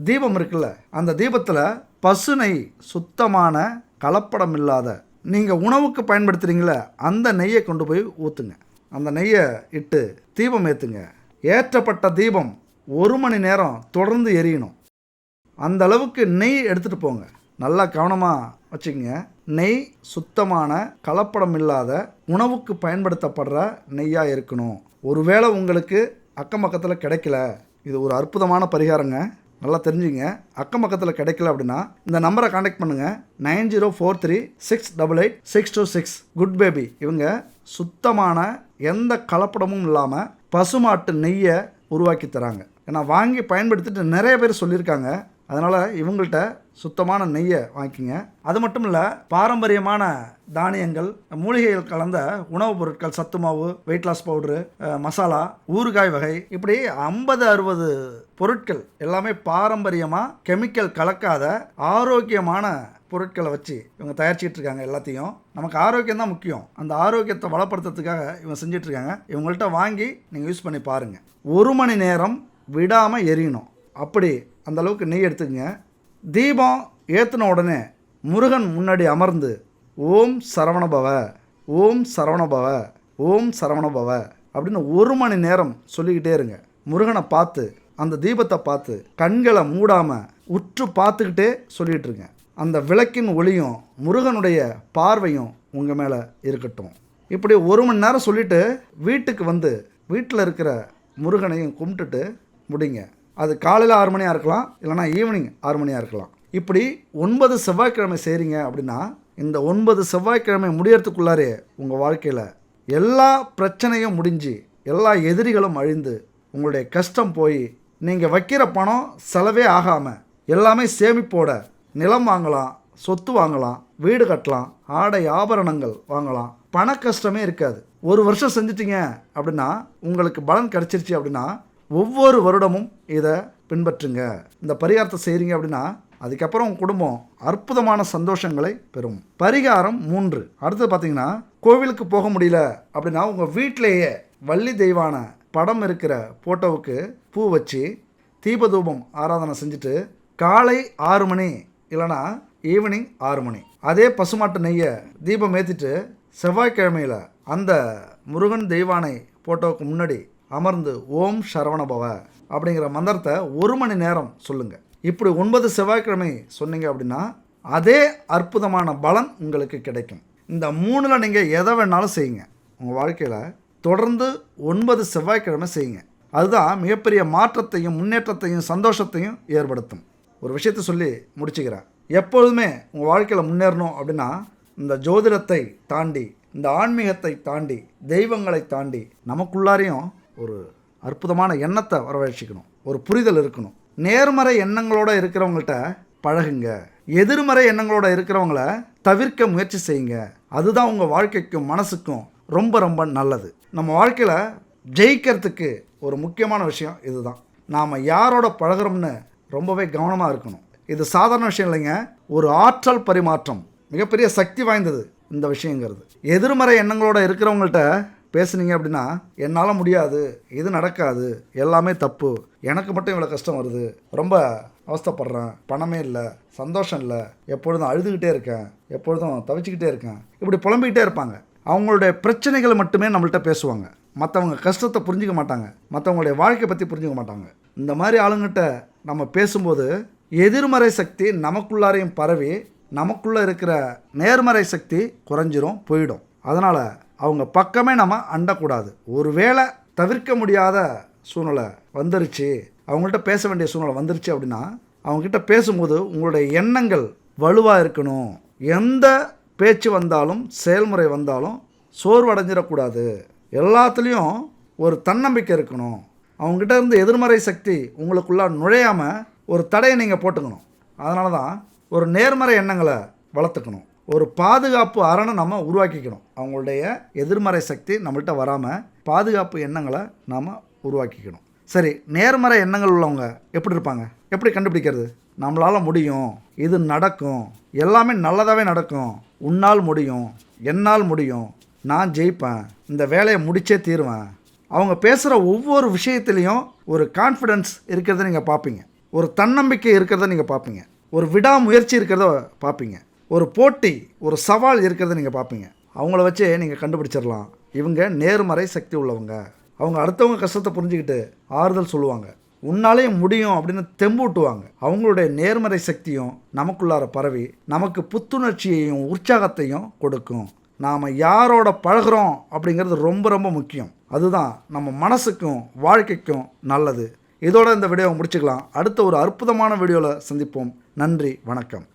தீபம் இருக்குல்ல, அந்த தீபத்தில் பசுனை, சுத்தமான கலப்படம் இல்லாத நீங்கள் உணவுக்கு பயன்படுத்துகிறீங்களே அந்த நெய்யை கொண்டு போய் ஊற்றுங்க. அந்த நெய்யை இட்டு தீபம் ஏற்றுங்க. ஏற்றப்பட்ட தீபம் 1 மணி நேரம் தொடர்ந்து எரியணும். அந்த அளவுக்கு நெய் எடுத்துகிட்டு போங்க. நல்லா கவனமாக வச்சுக்கோங்க. நெய் சுத்தமான கலப்படம் இல்லாத உணவுக்கு பயன்படுத்தப்படுற நெய்யாக இருக்கணும். ஒருவேளை உங்களுக்கு அக்கம் பக்கத்தில் கிடைக்கல, இது ஒரு அற்புதமான பரிகாரங்க, நல்லா தெரிஞ்சுங்க. அக்கம் பக்கத்தில் கிடைக்கல அப்படின்னா இந்த நம்பரை காண்டாக்ட் பண்ணுங்கள். 9043368866. குட் பேபி இவங்க சுத்தமான எந்த கலப்படமும் இல்லாமல் பசுமாட்டு நெய்யை உருவாக்கி தராங்க. ஏன்னா வாங்கி பயன்படுத்திட்டு நிறைய பேர் சொல்லியிருக்காங்க. அதனால் இவங்கள்ட்ட சுத்தமான நெய்யை வாங்கிக்கிங்க. அது மட்டும் இல்லை, பாரம்பரியமான தானியங்கள், மூலிகைகள் கலந்த உணவுப் பொருட்கள், சத்து மாவு, வெயிட் லாஸ் பவுட்ரு, மசாலா, ஊறுகாய் வகை, இப்படி 50-60 பொருட்கள் எல்லாமே பாரம்பரியமாக கெமிக்கல் கலக்காத ஆரோக்கியமான பொருட்களை வச்சு இவங்க தயாரிச்சிட்டு இருக்காங்க. எல்லாத்தையும் நமக்கு ஆரோக்கியம் தான் முக்கியம். அந்த ஆரோக்கியத்தை வளப்படுத்துறதுக்காக இவங்க செஞ்சிட்ருக்காங்க. இவங்கள்ட்ட வாங்கி நீங்கள் யூஸ் பண்ணி பாருங்கள். 1 மணி நேரம் விடாமல் எரியணும். அப்படி அந்த அளவுக்கு நெய் எடுத்துக்கங்க. தீபம் ஏற்றின உடனே முருகன் முன்னாடி அமர்ந்து ஓம் சரவணபவ, ஓம் சரவணபவ, ஓம் சரவணபவ அப்படின்னு 1 மணி நேரம் சொல்லிக்கிட்டே இருங்க. முருகனை பார்த்து, அந்த தீபத்தை பார்த்து கண்களை மூடாமல் உற்று பார்த்துக்கிட்டே சொல்லிகிட்டு இருங்க. அந்த விளக்கின் ஒளியும் முருகனுடைய பார்வையும் உங்கள் மேலே இருக்கட்டும். இப்படி 1 மணி நேரம் சொல்லிவிட்டு வீட்டுக்கு வந்து வீட்டில் இருக்கிற முருகனையும் கும்பிட்டுட்டு முடிங்க. அது காலையில் 6 மணியாக இருக்கலாம், இல்லைனா ஈவினிங் 6 மணியாக இருக்கலாம். இப்படி 9 செவ்வாய்க்கிழமை செய்கிறீங்க அப்படின்னா இந்த 9 செவ்வாய்க்கிழமை முடியறதுக்குள்ளாரே உங்கள் வாழ்க்கையில் எல்லா பிரச்சனையும் முடிஞ்சு எல்லா எதிரிகளும் அழிந்து உங்களுடைய கஷ்டம் போய் நீங்கள் வைக்கிற பணம் செலவே ஆகாமல் எல்லாமே சேமிப்போட நிலம் வாங்கலாம், சொத்து வாங்கலாம், வீடு கட்டலாம், ஆடை ஆபரணங்கள் வாங்கலாம், பண கஷ்டமே இருக்காது. ஒரு வருஷம் செஞ்சிட்டிங்க அப்படின்னா உங்களுக்கு பலன் கிடச்சிருச்சு அப்படின்னா ஒவ்வொரு வருடமும் இதை பின்பற்றுங்க. இந்த பரிகாரத்தை செய்கிறீங்க அப்படின்னா அதுக்கப்புறம் உங்கள் குடும்பம் அற்புதமான சந்தோஷங்களை பெறும். பரிகாரம் 3. அடுத்தது பார்த்தீங்கன்னா, கோவிலுக்கு போக முடியல அப்படின்னா உங்கள் வீட்டிலேயே வள்ளி தெய்வான படம் இருக்கிற ஃபோட்டோவுக்கு பூ வச்சு தீபதூபம் ஆராதனை செஞ்சுட்டு காலை 6 மணி இல்லைனா ஈவினிங் 6 மணி அதே பசுமாட்டு நெய்யை தீபம் ஏற்றிட்டு செவ்வாய்க்கிழமையில் அந்த முருகன் தெய்வானை ஃபோட்டோவுக்கு முன்னாடி அமர்ந்து ஓம் சரவணபவ அப்படிங்கிற மந்திரத்தை 1 மணி நேரம் சொல்லுங்கள். இப்படி 9 செவ்வாய்க்கிழமை சொன்னீங்க அப்படின்னா அதே அற்புதமான பலன் உங்களுக்கு கிடைக்கும். இந்த 3ல் நீங்கள் எதை வேணாலும் செய்யுங்க. உங்கள் வாழ்க்கையில் தொடர்ந்து 9 செவ்வாய்க்கிழமை செய்யுங்க. அதுதான் மிகப்பெரிய மாற்றத்தையும் முன்னேற்றத்தையும் சந்தோஷத்தையும் ஏற்படுத்தும். ஒரு விஷயத்தை சொல்லி முடிச்சுக்கிறேன். எப்பொழுதுமே உங்கள் வாழ்க்கையில் முன்னேறணும் அப்படின்னா இந்த ஜோதிடத்தை தாண்டி, இந்த ஆன்மீகத்தை தாண்டி, தெய்வங்களை தாண்டி நமக்குள்ளாரையும் ஒரு அற்புதமான எண்ணத்தை வரவழைச்சிக்கணும், ஒரு புரிதல் இருக்கணும். நேர்மறை எண்ணங்களோடு இருக்கிறவங்கள்ட்ட பழகுங்க, எதிர்மறை எண்ணங்களோட இருக்கிறவங்கள தவிர்க்க முயற்சி செய்யுங்க. அதுதான் உங்கள் வாழ்க்கைக்கும் மனசுக்கும் ரொம்ப ரொம்ப நல்லது. நம்ம வாழ்க்கையில் ஜெயிக்கிறதுக்கு ஒரு முக்கியமான விஷயம் இதுதான். நாம் யாரோட பழகிறோம்னு ரொம்பவே கவனமாக இருக்கணும். இது சாதாரண விஷயம் இல்லைங்க, ஒரு ஆற்றல் பரிமாற்றம், மிகப்பெரிய சக்தி வாய்ந்தது இந்த விஷயங்கிறது. எதிர்மறை எண்ணங்களோட இருக்கிறவங்கள்ட்ட பேசுனீங்க அப்படின்னா என்னால் முடியாது, இது நடக்காது, எல்லாமே தப்பு, எனக்கு மட்டும் இவ்வளோ கஷ்டம் வருது, ரொம்ப அவஸ்தைப்படுறேன், பணமே இல்லை, சந்தோஷம் இல்லை, எப்பொழுதும் அழுதுகிட்டே இருக்கேன், எப்பொழுதும் தவிச்சிக்கிட்டே இருக்கேன், இப்படி புலம்பிக்கிட்டே இருப்பாங்க. அவங்களுடைய பிரச்சனைகளை மட்டுமே நம்மள்கிட்ட பேசுவாங்க. மற்றவங்க கஷ்டத்தை புரிஞ்சிக்க மாட்டாங்க, மற்றவங்களுடைய வாழ்க்கை பற்றி புரிஞ்சிக்க மாட்டாங்க. இந்த மாதிரி ஆளுங்கிட்ட நம்ம பேசும்போது எதிர்மறை சக்தி நமக்குள்ளாரையும் பரவி நமக்குள்ளே இருக்கிற நேர்மறை சக்தி குறைஞ்சிரும், போயிடும். அதனால் அவங்க பக்கமே நம்ம அண்டக்கூடாது. ஒருவேளை தவிர்க்க முடியாத சூழ்நிலை வந்துருச்சு, அவங்கள்ட்ட பேச வேண்டிய சூழ்நிலை வந்துருச்சு அப்படின்னா அவங்கக்கிட்ட பேசும்போது உங்களுடைய எண்ணங்கள் வலுவாக இருக்கணும். எந்த பேச்சு வந்தாலும் செயல்முறை வந்தாலும் சோர்வடைஞ்சிடக்கூடாது. எல்லாத்துலேயும் ஒரு தன்னம்பிக்கை இருக்கணும். அவங்ககிட்ட இருந்து எதிர்மறை சக்தி உங்களுக்குள்ளே நுழையாமல் ஒரு தடையை நீங்கள் போட்டுக்கணும். அதனால தான் ஒரு நேர்மறை எண்ணங்களை வளர்த்துக்கணும். ஒரு பாதுகாப்பு அரணை நம்ம உருவாக்கிக்கணும். அவங்களுடைய எதிர்மறை சக்தி நம்மள்கிட்ட வராமல் பாதுகாப்பு எண்ணங்களை நாம் உருவாக்கிக்கணும். சரி, நேர்மறை எண்ணங்கள் உள்ளவங்க எப்படி இருப்பாங்க, எப்படி கண்டுபிடிக்கிறது? நம்மளால் முடியும், இது நடக்கும், எல்லாமே நல்லதாகவே நடக்கும், உன்னால் முடியும், என்னால் முடியும், நான் ஜெயிப்பேன், இந்த வேலையை முடிச்சே தீருவேன். அவங்க பேசுகிற ஒவ்வொரு விஷயத்துலேயும் ஒரு கான்ஃபிடென்ஸ் இருக்கிறத நீங்கள் பார்ப்பீங்க, ஒரு தன்னம்பிக்கை இருக்கிறத நீங்கள் பார்ப்பீங்க, ஒரு விடாமுயற்சி இருக்கிறத பார்ப்பீங்க, ஒரு போட்டி, ஒரு சவால் இருக்கிறத நீங்கள் பார்ப்பீங்க. அவங்கள வச்சே நீங்கள் கண்டுபிடிச்சிடலாம் இவங்க நேர்மறை சக்தி உள்ளவங்க. அவங்க அடுத்தவங்க கஷ்டத்தை புரிஞ்சுக்கிட்டு ஆறுதல் சொல்லுவாங்க, உன்னாலே முடியும் அப்படின்னு தெம்பூட்டுவாங்க. அவங்களுடைய நேர்மறை சக்தியும் நமக்குள்ளார பரவி நமக்கு புத்துணர்ச்சியையும் உற்சாகத்தையும் கொடுக்கும். நாம் யாரோட பழகிறோம் அப்படிங்கிறது ரொம்ப ரொம்ப முக்கியம். அதுதான் நம்ம மனசுக்கும் வாழ்க்கைக்கும் நல்லது. இதோட இந்த வீடியோவை முடிச்சுக்கலாம். அடுத்த ஒரு அற்புதமான வீடியோவில் சந்திப்போம். நன்றி, வணக்கம்.